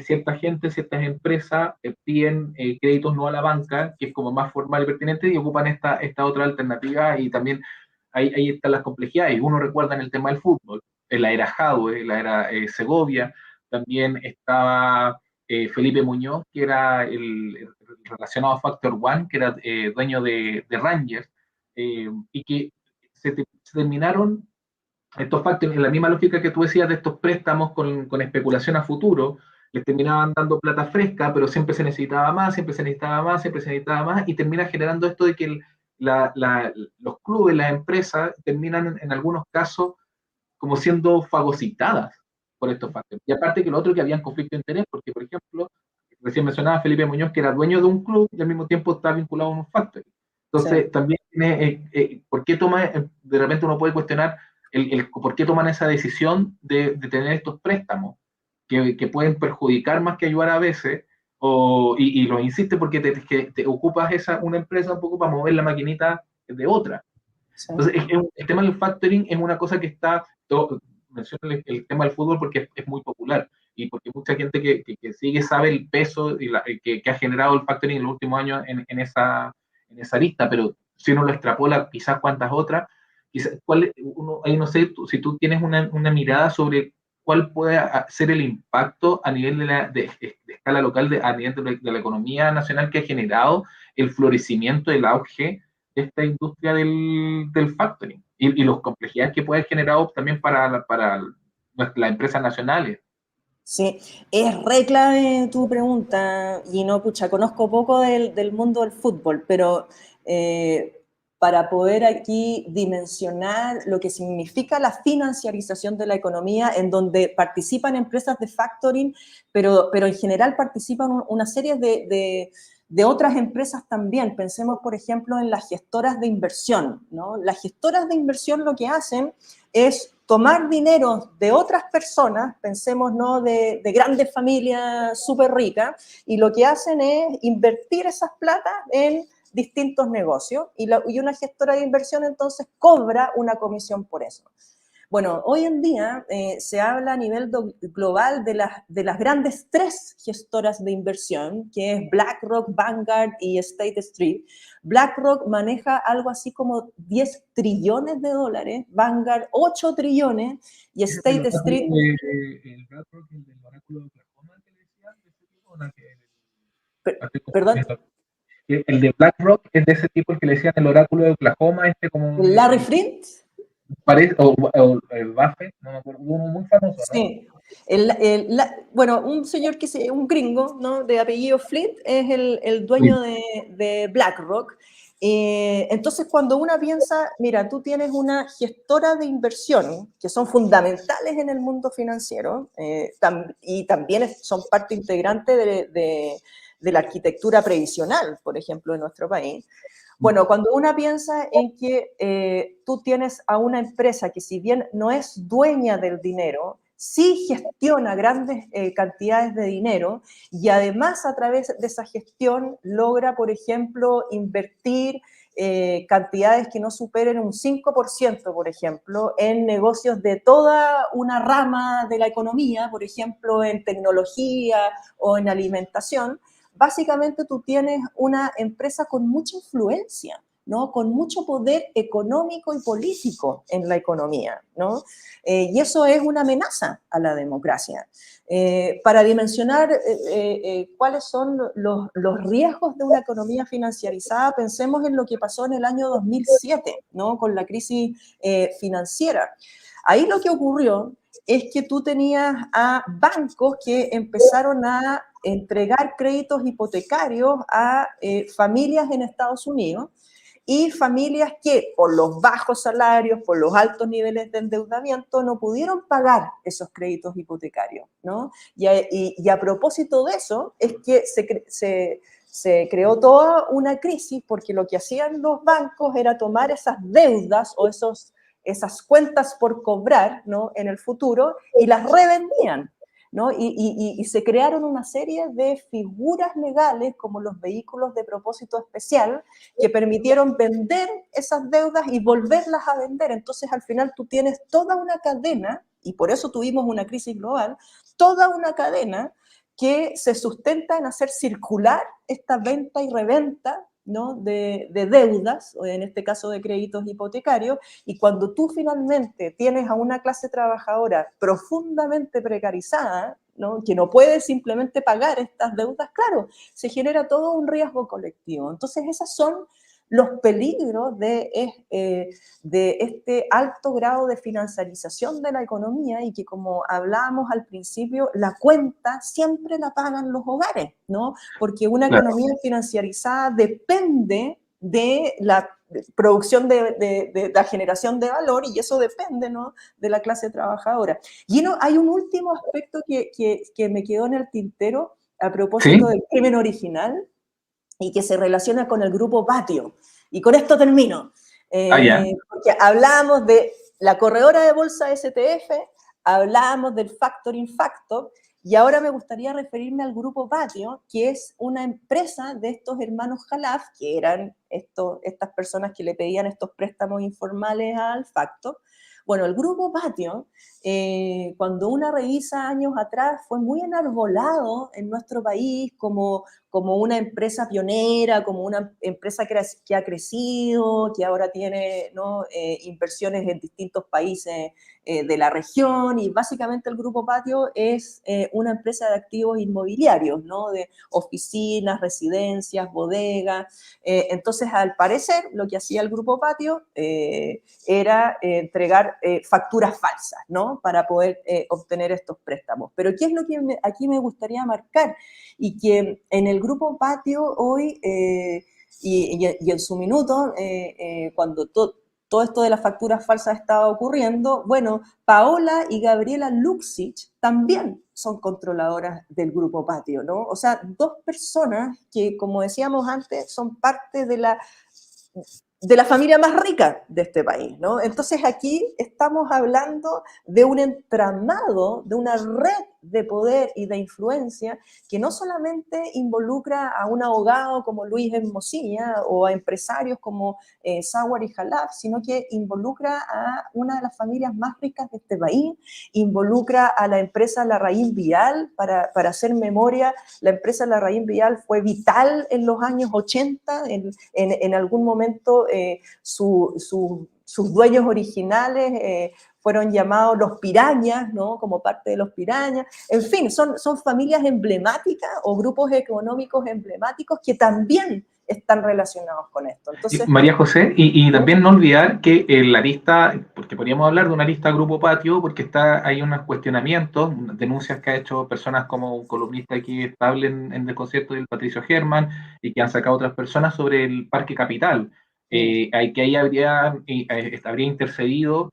cierta gente, ciertas empresas piden créditos no a la banca, que es como más formal y pertinente, y ocupan esta otra alternativa, y también ahí están las complejidades. Uno recuerda en el tema del fútbol, en la era Jadwe, la era Segovia, también estaba Felipe Muñoz, que era el relacionado a Factor One, que era dueño de Rangers, y que se terminaron estos factores, en la misma lógica que tú decías de estos préstamos con especulación a futuro, les terminaban dando plata fresca, pero siempre se necesitaba más, siempre se necesitaba más, siempre se necesitaba más, y termina generando esto de que los clubes, las empresas, terminan en algunos casos como siendo fagocitadas por estos factores. Y aparte que lo otro, que habían conflicto de interés, porque, por ejemplo, recién mencionaba Felipe Muñoz, que era dueño de un club y al mismo tiempo está vinculado a un factor. Entonces, sí, también tiene, ¿por qué toma, de repente uno puede cuestionar por qué toman esa decisión de tener estos préstamos, que pueden perjudicar más que ayudar a veces, y lo insiste porque te ocupas una empresa un poco para mover la maquinita de otra. Sí. Entonces, el tema del factoring es una cosa que está, menciono el tema del fútbol porque es muy popular, y porque mucha gente que sigue sabe el peso que ha generado el factoring en los últimos años en esa lista, pero si uno lo extrapola quizás cuántas otras, ahí no sé si tú tienes una mirada sobre cuál puede ser el impacto a nivel de escala local, a nivel de la economía nacional, que ha generado el florecimiento, el auge de esta industria del factoring, y las complejidades que puede generar también para las empresas nacionales. Sí, es re clave tu pregunta, y no, pucha, conozco poco del mundo del fútbol, pero para poder aquí dimensionar lo que significa la financiarización de la economía, en donde participan empresas de factoring, pero en general participan una serie de otras empresas también. Pensemos, por ejemplo, en las gestoras de inversión, ¿no? Las gestoras de inversión lo que hacen es tomar dinero de otras personas, pensemos, ¿no?, de grandes familias súper ricas, y lo que hacen es invertir esas platas en distintos negocios, y una gestora de inversión entonces cobra una comisión por eso. Bueno, hoy en día se habla a nivel global de las grandes tres gestoras de inversión, que es BlackRock, Vanguard y State Street. BlackRock maneja algo así como 10 trillones de dólares, Vanguard 8 trillones y State Street... El BlackRock, el del oráculo de Oklahoma, que le decían, de ese tipo, ¿o no? Perdón. El de BlackRock es de ese tipo, el que le decían el oráculo de Oklahoma, como... Larry Flint. Parece, o el Buffett, no me acuerdo, uno muy famoso, ¿no? Sí. Bueno, un señor un gringo, ¿no?, de apellido Flint, es el dueño de BlackRock. Entonces, cuando uno piensa, mira, tú tienes una gestora de inversión, que son fundamentales en el mundo financiero, y también son parte integrante de la arquitectura previsional, por ejemplo, en nuestro país. Bueno, cuando uno piensa en que tú tienes a una empresa que, si bien no es dueña del dinero, sí gestiona grandes cantidades de dinero, y además a través de esa gestión logra, por ejemplo, invertir cantidades que no superen un 5%, por ejemplo, en negocios de toda una rama de la economía, por ejemplo, en tecnología o en alimentación. Básicamente tú tienes una empresa con mucha influencia, ¿no?, con mucho poder económico y político en la economía, ¿no? Y eso es una amenaza a la democracia. Para dimensionar cuáles son los riesgos de una economía financiarizada, pensemos en lo que pasó en el año 2007, ¿no?, con la crisis financiera. Ahí lo que ocurrió es que tú tenías a bancos que empezaron a entregar créditos hipotecarios a familias en Estados Unidos, y familias que por los bajos salarios, por los altos niveles de endeudamiento, no pudieron pagar esos créditos hipotecarios, ¿no? Y a propósito de eso, es que se creó toda una crisis, porque lo que hacían los bancos era tomar esas deudas o esas cuentas por cobrar, ¿no?, en el futuro, y las revendían, ¿no? Y se crearon una serie de figuras legales, como los vehículos de propósito especial, que permitieron vender esas deudas y volverlas a vender. Entonces, al final tú tienes toda una cadena, y por eso tuvimos una crisis global, toda una cadena que se sustenta en hacer circular esta venta y reventa, ¿no?, de deudas, o en este caso de créditos hipotecarios, y cuando tú finalmente tienes a una clase trabajadora profundamente precarizada, ¿no?, que no puede simplemente pagar estas deudas, claro, se genera todo un riesgo colectivo. Entonces, esos son los peligros de este alto grado de financiarización de la economía, y que, como hablábamos al principio, la cuenta siempre la pagan los hogares, ¿no? Porque una economía financiarizada depende de la producción de la generación de valor, y eso depende, ¿no?, de la clase trabajadora. Y hay un último aspecto que me quedó en el tintero a propósito del crimen original, y que se relaciona con el grupo Patio. Y con esto termino. Porque hablamos de la corredora de bolsa STF, hablamos del factoring factor, y ahora me gustaría referirme al grupo Patio, que es una empresa de estos hermanos Jalaf, que eran estas personas que le pedían estos préstamos informales al Factor. Bueno, el grupo Patio, cuando uno revisa años atrás, fue muy enarbolado en nuestro país como una empresa pionera, como una empresa que ha crecido, que ahora tiene, ¿no?, inversiones en distintos países de la región, y básicamente el Grupo Patio es una empresa de activos inmobiliarios, ¿no?, de oficinas, residencias, bodegas. Entonces, al parecer, lo que hacía el Grupo Patio era entregar facturas falsas, ¿no?, para poder obtener estos préstamos. Pero ¿qué es lo que aquí me gustaría marcar? Y que en el Grupo Patio hoy, y en su minuto, cuando todo esto de las facturas falsas estaba ocurriendo, bueno, Paola y Gabriela Luksic también son controladoras del Grupo Patio, ¿no? O sea, dos personas que, como decíamos antes, son parte de la familia más rica de este país, ¿no? Entonces aquí estamos hablando de un entramado, de una red de poder y de influencia que no solamente involucra a un abogado como Luis Hermosilla o a empresarios como Sauer y Jalaf, sino que involucra a una de las familias más ricas de este país, involucra a la empresa Larraín Vial. Para hacer memoria, la empresa Larraín Vial fue vital en los años 80, en algún momento sus dueños originales fueron llamados los pirañas, ¿no? Como parte de los pirañas. En fin, son familias emblemáticas o grupos económicos emblemáticos que también están relacionados con esto. Entonces, María José, y también no olvidar que la lista, porque podríamos hablar de una lista Grupo Patio, porque hay unos cuestionamientos, denuncias que ha hecho personas como un columnista aquí estable en el concierto del Patricio Germán, y que han sacado otras personas sobre el Parque Capital. Que ahí habría intercedido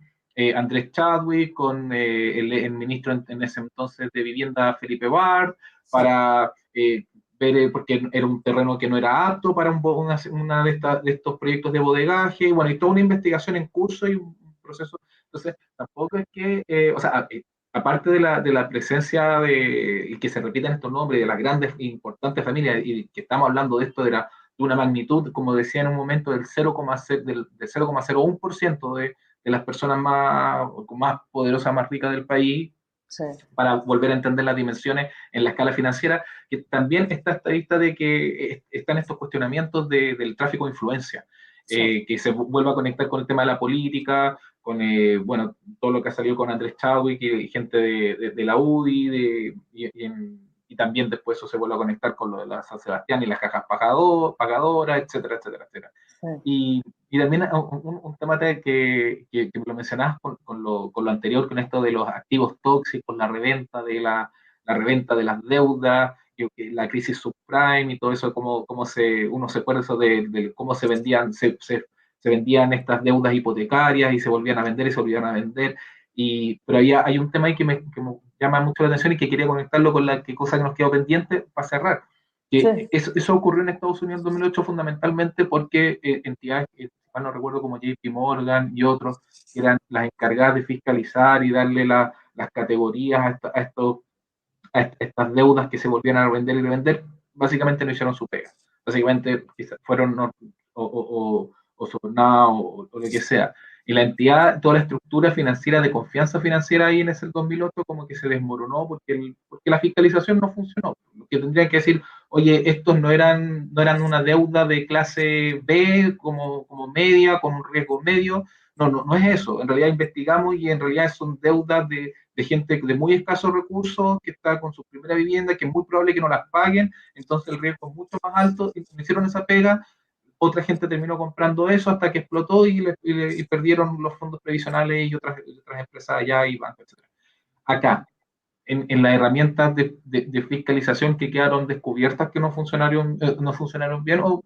Andrés Chadwick con el ministro en ese entonces de Vivienda, Felipe Bard, para ver, porque era un terreno que no era apto para una de estos proyectos de bodegaje, y bueno, y toda una investigación en curso y un proceso. Entonces, tampoco es que, o sea, aparte de la presencia y que se repiten estos nombres de las grandes e importantes familias, y que estamos hablando de esto de una magnitud, como decía en un momento, del 0,01% de las personas más poderosas, más ricas del país, sí, para volver a entender las dimensiones en la escala financiera, que también está esta lista de que están estos cuestionamientos del tráfico de influencia, sí. que se vuelva a conectar con el tema de la política, con bueno, todo lo que ha salido con Andrés Chadwick y gente de la UDI, y también después eso se vuelve a conectar con lo de la San Sebastián y las cajas pagadoras, etcétera, etcétera, etcétera. Sí. Y también un tema que lo mencionabas con lo anterior, con esto de los activos tóxicos, la reventa de las deudas, la crisis subprime y todo eso, uno se acuerda eso de cómo se vendían estas deudas hipotecarias y se volvían a vender y se volvían a vender. Pero ahí hay un tema ahí que me llama mucho la atención y que quería conectarlo con la cosa que nos quedó pendiente para cerrar. Que Sí. eso ocurrió en Estados Unidos en 2008 fundamentalmente porque entidades, no recuerdo, como JP Morgan y otros, que eran las encargadas de fiscalizar y darle las categorías a estas deudas que se volvían a vender y revender, básicamente no hicieron su pega. Básicamente fueron o sobornados o lo que sea. Y la entidad, toda la estructura financiera de confianza financiera ahí en ese 2008 como que se desmoronó porque la fiscalización no funcionó. Lo que tendrían que decir, oye, estos no eran una deuda de clase B como media, con un riesgo medio. No es eso. En realidad investigamos y en realidad son deudas de gente de muy escasos recursos que está con su primera vivienda, que es muy probable que no las paguen, entonces el riesgo es mucho más alto. Y me hicieron esa pega, otra gente terminó comprando eso hasta que explotó y perdieron los fondos previsionales y otras empresas allá y bancos, etc. Acá, en las herramientas de fiscalización que quedaron descubiertas que no funcionaron bien o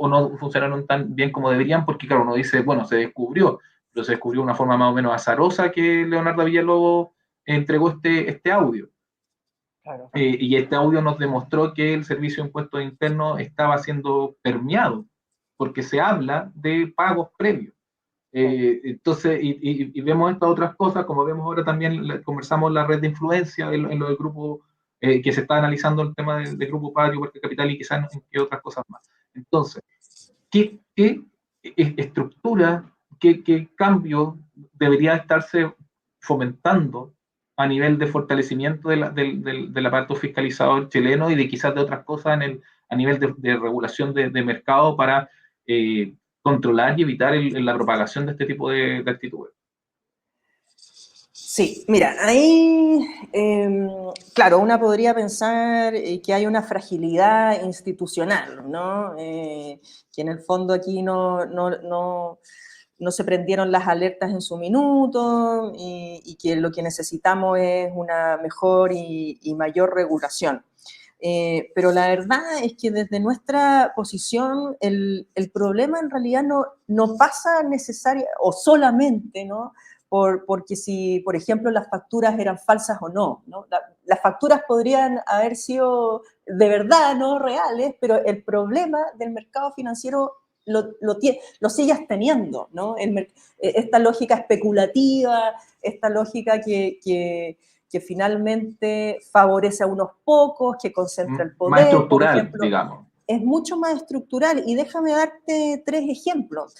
no funcionaron tan bien como deberían, porque claro, uno dice, bueno, se descubrió, pero se descubrió de una forma más o menos azarosa que Leonardo Villalobos entregó este audio. Claro. Y este audio nos demostró que el Servicio de Impuestos Internos estaba siendo permeado, porque se habla de pagos previos. Entonces, y vemos estas otras cosas, como vemos ahora también, conversamos la red de influencia en lo del grupo, que se está analizando el tema del Grupo Patio, Parque Capital y quizás en qué otras cosas más. Entonces, ¿qué estructura, qué cambio debería estarse fomentando a nivel de fortalecimiento del aparato fiscalizador chileno y de quizás de otras cosas a nivel de regulación de mercado para controlar y evitar la propagación de este tipo de actitudes? Sí, mira, ahí, claro, una podría pensar que hay una fragilidad institucional, ¿no? Que en el fondo aquí no se prendieron las alertas en su minuto y que lo que necesitamos es una mejor y mayor regulación. Pero la verdad es que desde nuestra posición el problema en realidad no pasa necesariamente o solamente, ¿no?, porque si, por ejemplo, las facturas eran falsas o no, ¿no? Las facturas podrían haber sido de verdad, no reales, pero el problema del mercado financiero lo sigues teniendo, ¿no? Esta lógica especulativa, esta lógica que finalmente favorece a unos pocos, que concentra el Más poder, por estructural, ejemplo, digamos. es mucho más estructural. Y déjame darte 3 ejemplos.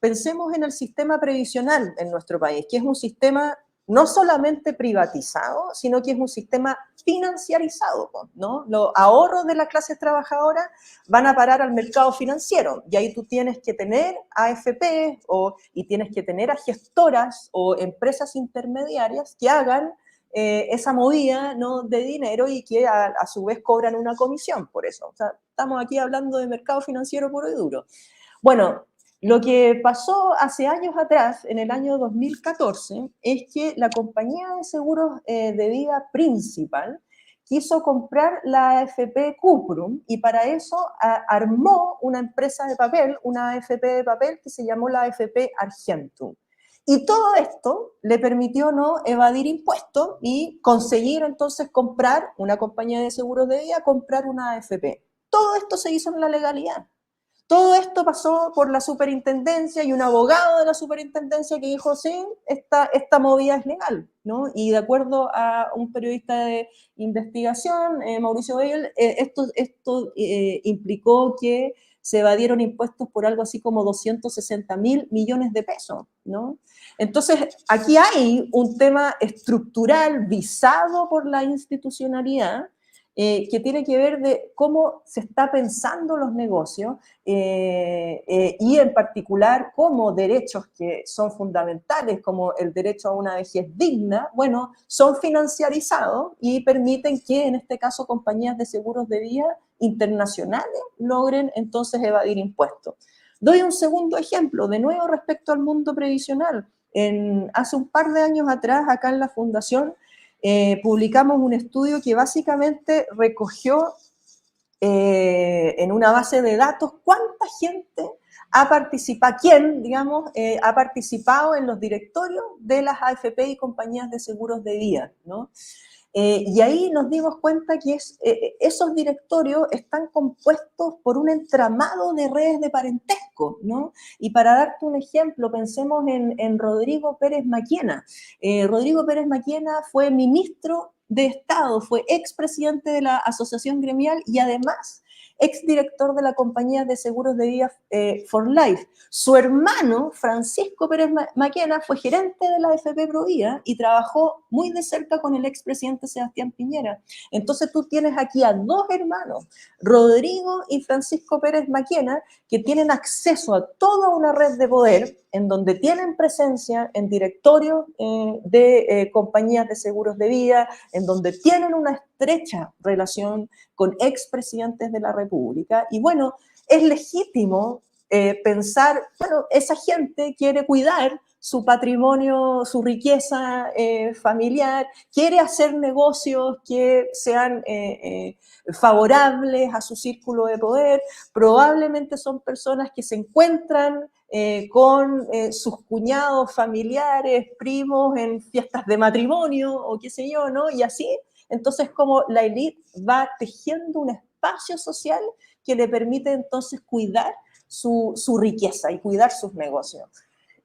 Pensemos en el sistema previsional en nuestro país, que es un sistema no solamente privatizado, sino que es un sistema financiarizado, ¿no? Los ahorros de las clases trabajadoras van a parar al mercado financiero, y ahí tú tienes que tener AFP y tienes que tener a gestoras o empresas intermediarias que hagan esa movida, ¿no?, de dinero, y que a su vez cobran una comisión por eso. O sea, estamos aquí hablando de mercado financiero puro y duro. Bueno, lo que pasó hace años atrás, en el año 2014, es que la compañía de seguros de vida Principal quiso comprar la AFP Cuprum, y para eso armó una empresa de papel, una AFP de papel que se llamó la AFP Argentum. Y todo esto le permitió no evadir impuestos y conseguir entonces comprar una compañía de seguros de vida, comprar una AFP. Todo esto se hizo en la legalidad. Todo esto pasó por la superintendencia y un abogado de la superintendencia que dijo, sí, esta movida es legal, ¿no? Y de acuerdo a un periodista de investigación, Mauricio Beil, esto implicó que se evadieron impuestos por algo así como 260.000 millones de pesos, ¿no? Entonces, aquí hay un tema estructural visado por la institucionalidad, que tiene que ver de cómo se está pensando los negocios, y en particular cómo derechos que son fundamentales, como el derecho a una vejez digna, bueno, son financiarizados y permiten que, en este caso, compañías de seguros de vida internacionales logren entonces evadir impuestos. Doy un segundo ejemplo, de nuevo respecto al mundo previsional. Hace un par de años atrás, acá en la Fundación, publicamos un estudio que básicamente recogió en una base de datos cuánta gente ha participado, digamos, ha participado en los directorios de las AFP y compañías de seguros de vida, ¿no? Y ahí nos dimos cuenta que esos directorios están compuestos por un entramado de redes de parentesco, ¿no? Y para darte un ejemplo, pensemos en Rodrigo Pérez Maquena. Rodrigo Pérez Maquena fue ministro de Estado, fue expresidente de la Asociación Gremial y además exdirector de la compañía de seguros de vida For Life. Su hermano, Francisco Pérez Maquena, fue gerente de la AFP Provida y trabajó muy de cerca con el expresidente Sebastián Piñera. Entonces tú tienes aquí a 2 hermanos, Rodrigo y Francisco Pérez Maquena, que tienen acceso a toda una red de poder, en donde tienen presencia en directorios de compañías de seguros de vida, en donde tienen una estrecha relación con expresidentes de la República. Y bueno, es legítimo pensar, bueno, esa gente quiere cuidar su patrimonio, su riqueza familiar, quiere hacer negocios que sean favorables a su círculo de poder. Probablemente son personas que se encuentran con sus cuñados familiares, primos, en fiestas de matrimonio o qué sé yo, ¿no? Y así, entonces, como la élite va tejiendo un espacio social que le permite entonces cuidar su riqueza y cuidar sus negocios.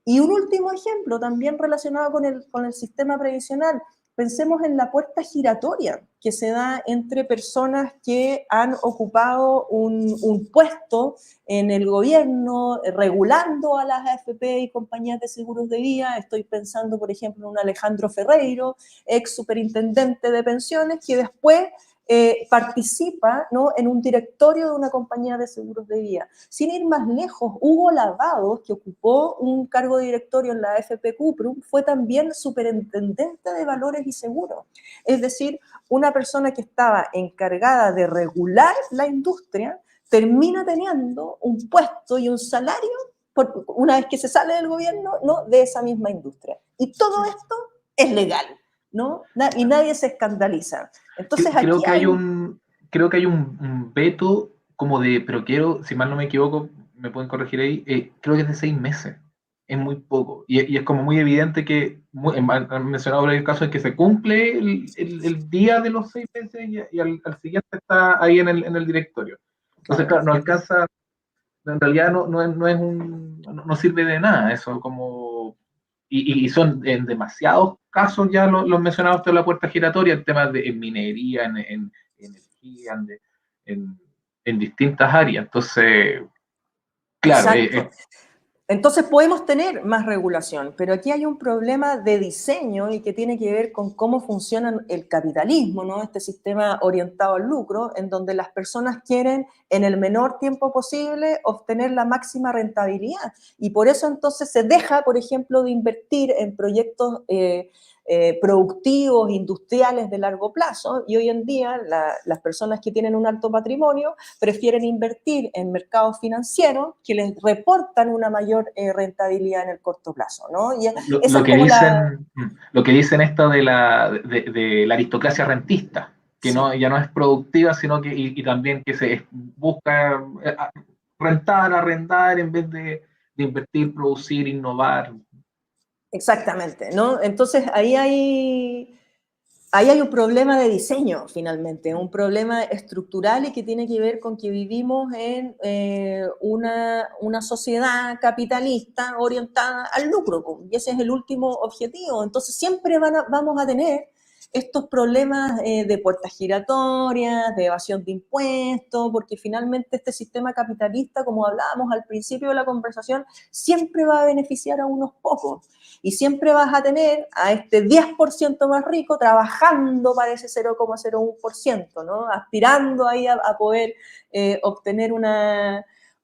Y un último ejemplo, también relacionado con el sistema previsional. Pensemos en la puerta giratoria que se da entre personas que han ocupado un puesto en el gobierno, regulando a las AFP y compañías de seguros de vida. Estoy pensando, por ejemplo, en un Alejandro Ferreiro, ex superintendente de pensiones, que después participa, ¿no?, en un directorio de una compañía de seguros de vida. Sin ir más lejos, Hugo Lavados, que ocupó un cargo de directorio en la AFP Cuprum, fue también superintendente de valores y seguros. Es decir, una persona que estaba encargada de regular la industria termina teniendo un puesto y un salario una vez que se sale del gobierno, ¿no?, de esa misma industria. Y todo esto es legal, ¿no? Y nadie se escandaliza. Entonces Creo aquí que hay hay... creo que hay un veto como de, pero quiero, si mal no me equivoco, me pueden corregir ahí, creo que es de 6 meses. es muy poco. Y es como muy evidente que, han mencionado varios casos en que se cumple el día de los 6 meses y al siguiente está ahí en el directorio. Entonces, Claro. claro, no alcanza, en realidad no sirve de nada eso, como, y son en demasiados casos ya los mencionados de la puerta giratoria, en temas de en minería, en energía, en, en distintas áreas. Entonces, claro, Exacto. Entonces podemos tener más regulación, pero aquí hay un problema de diseño y que tiene que ver con cómo funciona el capitalismo, ¿no? Este sistema orientado al lucro, en donde las personas quieren en el menor tiempo posible obtener la máxima rentabilidad. Y por eso entonces se deja, por ejemplo, de invertir en proyectos productivos, industriales de largo plazo, y hoy en día las personas que tienen un alto patrimonio prefieren invertir en mercados financieros que les reportan una mayor rentabilidad en el corto plazo, ¿no? Y esa lo es que como la... dicen, lo que dicen esto de la aristocracia rentista, que Sí. no, ya no es productiva, sino que, y también que se busca rentar, arrendar, en vez de invertir, producir, innovar. Exactamente, ¿no? Entonces ahí hay un problema de diseño, finalmente, un problema estructural y que tiene que ver con que vivimos en una sociedad capitalista orientada al lucro, y ese es el último objetivo. Entonces siempre vamos a tener estos problemas de puertas giratorias, de evasión de impuestos, porque finalmente este sistema capitalista, como hablábamos al principio de la conversación, siempre va a beneficiar a unos pocos. Y siempre vas a tener a este 10% más rico trabajando para ese 0,01%, ¿no? Aspirando ahí a poder obtener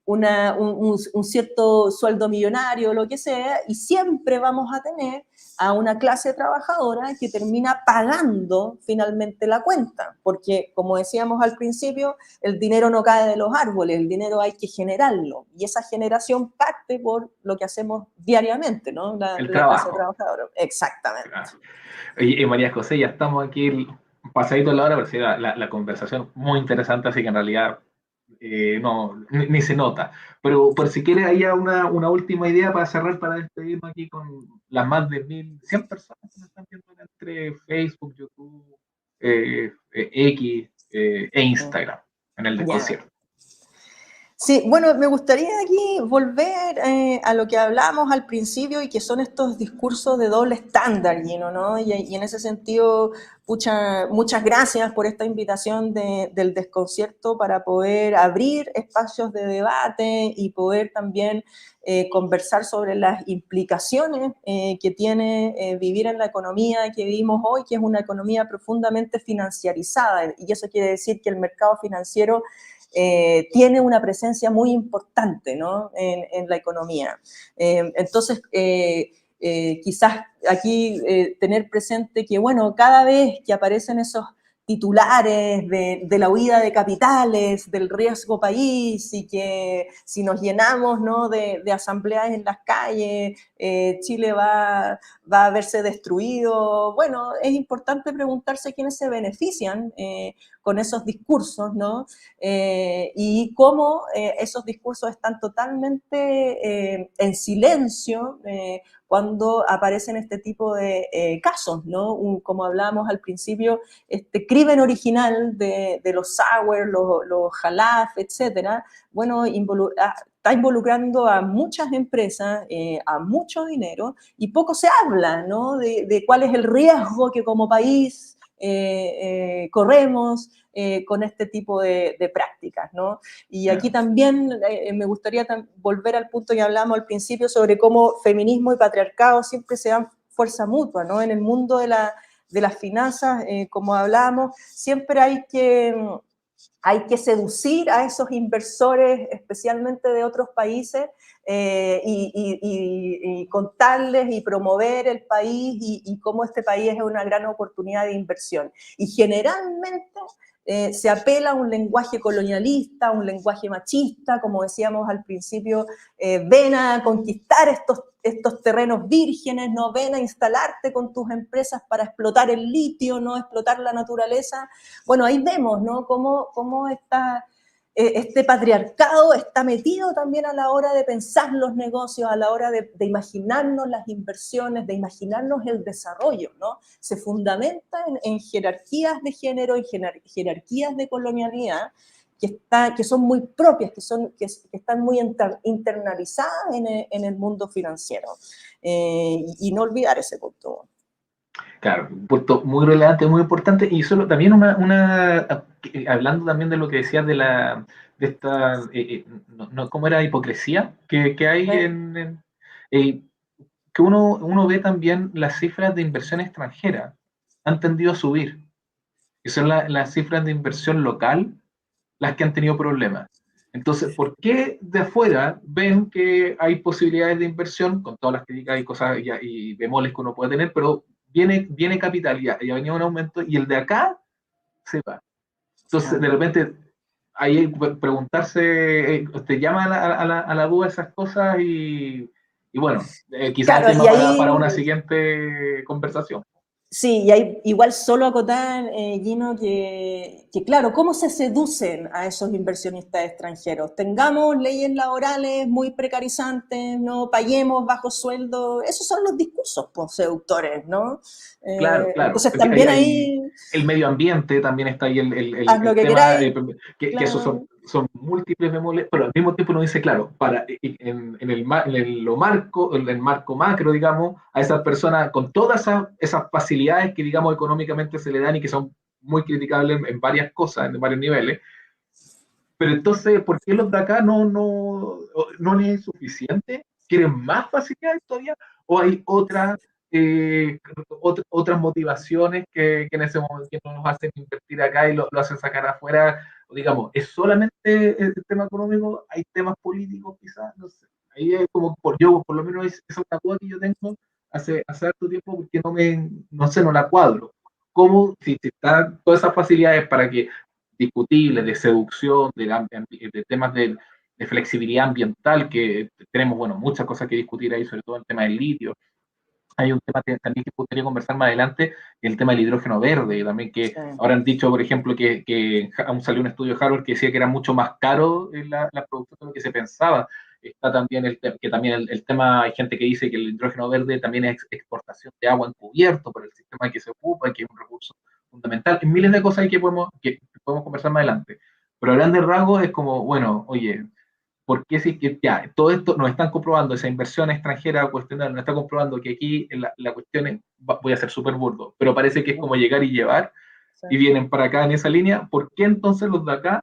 un cierto sueldo millonario o lo que sea, y siempre vamos a tener a una clase trabajadora que termina pagando finalmente la cuenta, porque como decíamos al principio, el dinero no cae de los árboles, el dinero hay que generarlo, y esa generación parte por lo que hacemos diariamente, ¿no? El La clase trabajo. trabajadora, exactamente. Y María José, ya estamos aquí pasadito de la hora, pero sí, la conversación muy interesante, así que en realidad no, ni se nota. Pero por si quieres, ahí una última idea para cerrar, para despedirnos aquí con las más de 1.100 personas que nos están viendo entre Facebook, YouTube, X e Instagram en el Ya. desconcierto. Sí, bueno, me gustaría aquí volver a lo que hablábamos al principio y que son estos discursos de doble estándar, Gino, ¿no? Y en ese sentido, muchas gracias por esta invitación del desconcierto para poder abrir espacios de debate y poder también conversar sobre las implicaciones que tiene vivir en la economía que vivimos hoy, que es una economía profundamente financiarizada. Y eso quiere decir que el mercado financiero tiene una presencia muy importante, ¿no? en la economía. Entonces, quizás aquí tener presente que, bueno, cada vez que aparecen esos titulares de la huida de capitales, del riesgo país, y que si nos llenamos, ¿no? de asambleas en las calles, Chile va a verse destruido. Bueno, es importante preguntarse quiénes se benefician con esos discursos, ¿no? Y cómo esos discursos están totalmente en silencio cuando aparecen este tipo de casos, ¿no? Como hablábamos al principio, este crimen original de los Sauer, los Jalaf, etcétera, bueno, está involucrando a muchas empresas, a mucho dinero, y poco se habla, ¿no? de cuál es el riesgo que como país corremos con este tipo de prácticas, ¿no? Y aquí también me gustaría volver al punto que hablamos al principio sobre cómo feminismo y patriarcado siempre se dan fuerza mutua, ¿no? En el mundo de las finanzas, como hablábamos, siempre hay que seducir a esos inversores, especialmente de otros países, y contarles y promover el país y cómo este país es una gran oportunidad de inversión. Y generalmente se apela a un lenguaje colonialista, a un lenguaje machista, como decíamos al principio, ven a conquistar estos terrenos vírgenes, no ven a instalarte con tus empresas para explotar el litio, no explotar la naturaleza. Bueno, ahí vemos, ¿no? Cómo este patriarcado está metido también a la hora de pensar los negocios, a la hora de imaginarnos las inversiones, de imaginarnos el desarrollo, ¿no? Se fundamenta en jerarquías de género, en jerarquías de colonialidad, que son muy propias, que están muy internalizadas en el mundo financiero. Y no olvidar ese punto. Claro, un punto muy relevante, muy importante, y solo también hablando también de lo que decías de esta, ¿cómo era? Hipocresía que hay eh, que uno ve también las cifras de inversión extranjera han tendido a subir, y son las cifras de inversión local las que han tenido problemas. Entonces, ¿por qué de afuera ven que hay posibilidades de inversión, con todas las críticas y cosas y bemoles que uno puede tener, pero viene capital y ha venido un aumento, y el de acá se va? Entonces, de repente, ahí preguntarse, te llama a la duda esas cosas y bueno, quizás Claro, tema y ahí para una siguiente conversación. sí, y hay igual solo acotar, Gino, que claro, ¿cómo se seducen a esos inversionistas extranjeros? Tengamos leyes laborales muy precarizantes, no paguemos bajo sueldo, esos son los discursos pues, seductores, ¿no? Claro, claro. Entonces también Hay ahí el medio ambiente, también está ahí haz lo el que tema, queráis, que esos claro, son múltiples bemoles, pero al mismo tiempo uno dice, claro, en el marco macro, digamos, a esas personas con todas esas facilidades que, digamos, económicamente se le dan y que son muy criticables en varias cosas, en varios niveles. Pero entonces, ¿por qué los de acá no les es suficiente? ¿Quieren más facilidades todavía? ¿O hay otras motivaciones que en ese momento que no nos hacen invertir acá y lo hacen sacar afuera? O digamos, ¿es solamente el tema económico? ¿Hay temas políticos quizás? No sé. Ahí es como, por lo menos esa es una duda que yo tengo hace harto tiempo porque no sé, no la cuadro. ¿Cómo, si están todas esas facilidades para que discutibles de seducción, de temas de flexibilidad ambiental, que tenemos, bueno, muchas cosas que discutir ahí, sobre todo el tema del litio? Hay un tema también que gustaría conversar más adelante, el tema del hidrógeno verde, también que sí. ahora han dicho, por ejemplo, que aún salió un estudio de Harvard que decía que era mucho más caro la producción de lo que se pensaba. Está también el tema, hay gente que dice que el hidrógeno verde también es exportación de agua encubierto por el sistema que se ocupa, que es un recurso fundamental. Hay miles de cosas que podemos conversar más adelante. Pero a grandes rasgos es como, bueno, oye, ¿por qué si que ya todo esto nos están comprobando, esa inversión extranjera cuestionada, nos está comprobando que aquí la cuestión es, voy a ser súper burdo, pero parece que es como llegar y llevar, Sí. y vienen para acá en esa línea? ¿Por qué entonces los de acá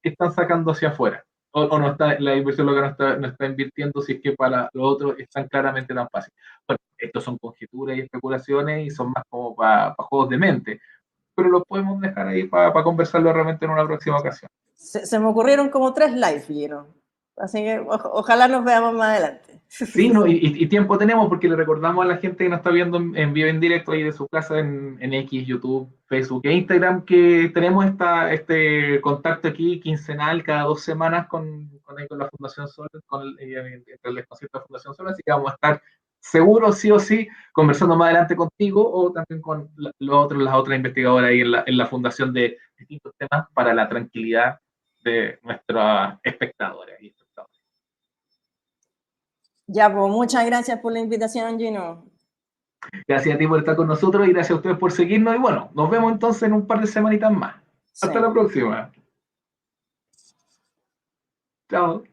están sacando hacia afuera? O no está, la inversión local no está invirtiendo si es que para los otros es tan claramente tan fácil? Bueno, estos son conjeturas y especulaciones y son más como para juegos de mente, pero los podemos dejar ahí para conversarlo realmente en una próxima ocasión. Se me ocurrieron como 3 lives, Gino. Así que ojalá nos veamos más adelante. Sí, no, y tiempo tenemos porque le recordamos a la gente que nos está viendo en vivo, en directo ahí de su casa en X, YouTube, Facebook e Instagram, que tenemos este contacto aquí quincenal cada 2 semanas con la Fundación Sol, el concierto de la Fundación Sol, así que vamos a estar seguros, sí o sí, conversando más adelante contigo o también con las otras investigadoras ahí en la Fundación de distintos temas para la tranquilidad de nuestras espectadoras y espectadores. Ya, pues muchas gracias por la invitación, Gino. Gracias a ti por estar con nosotros y gracias a ustedes por seguirnos. Y bueno, nos vemos entonces en un par de semanitas más. Sí. Hasta la próxima. Chao.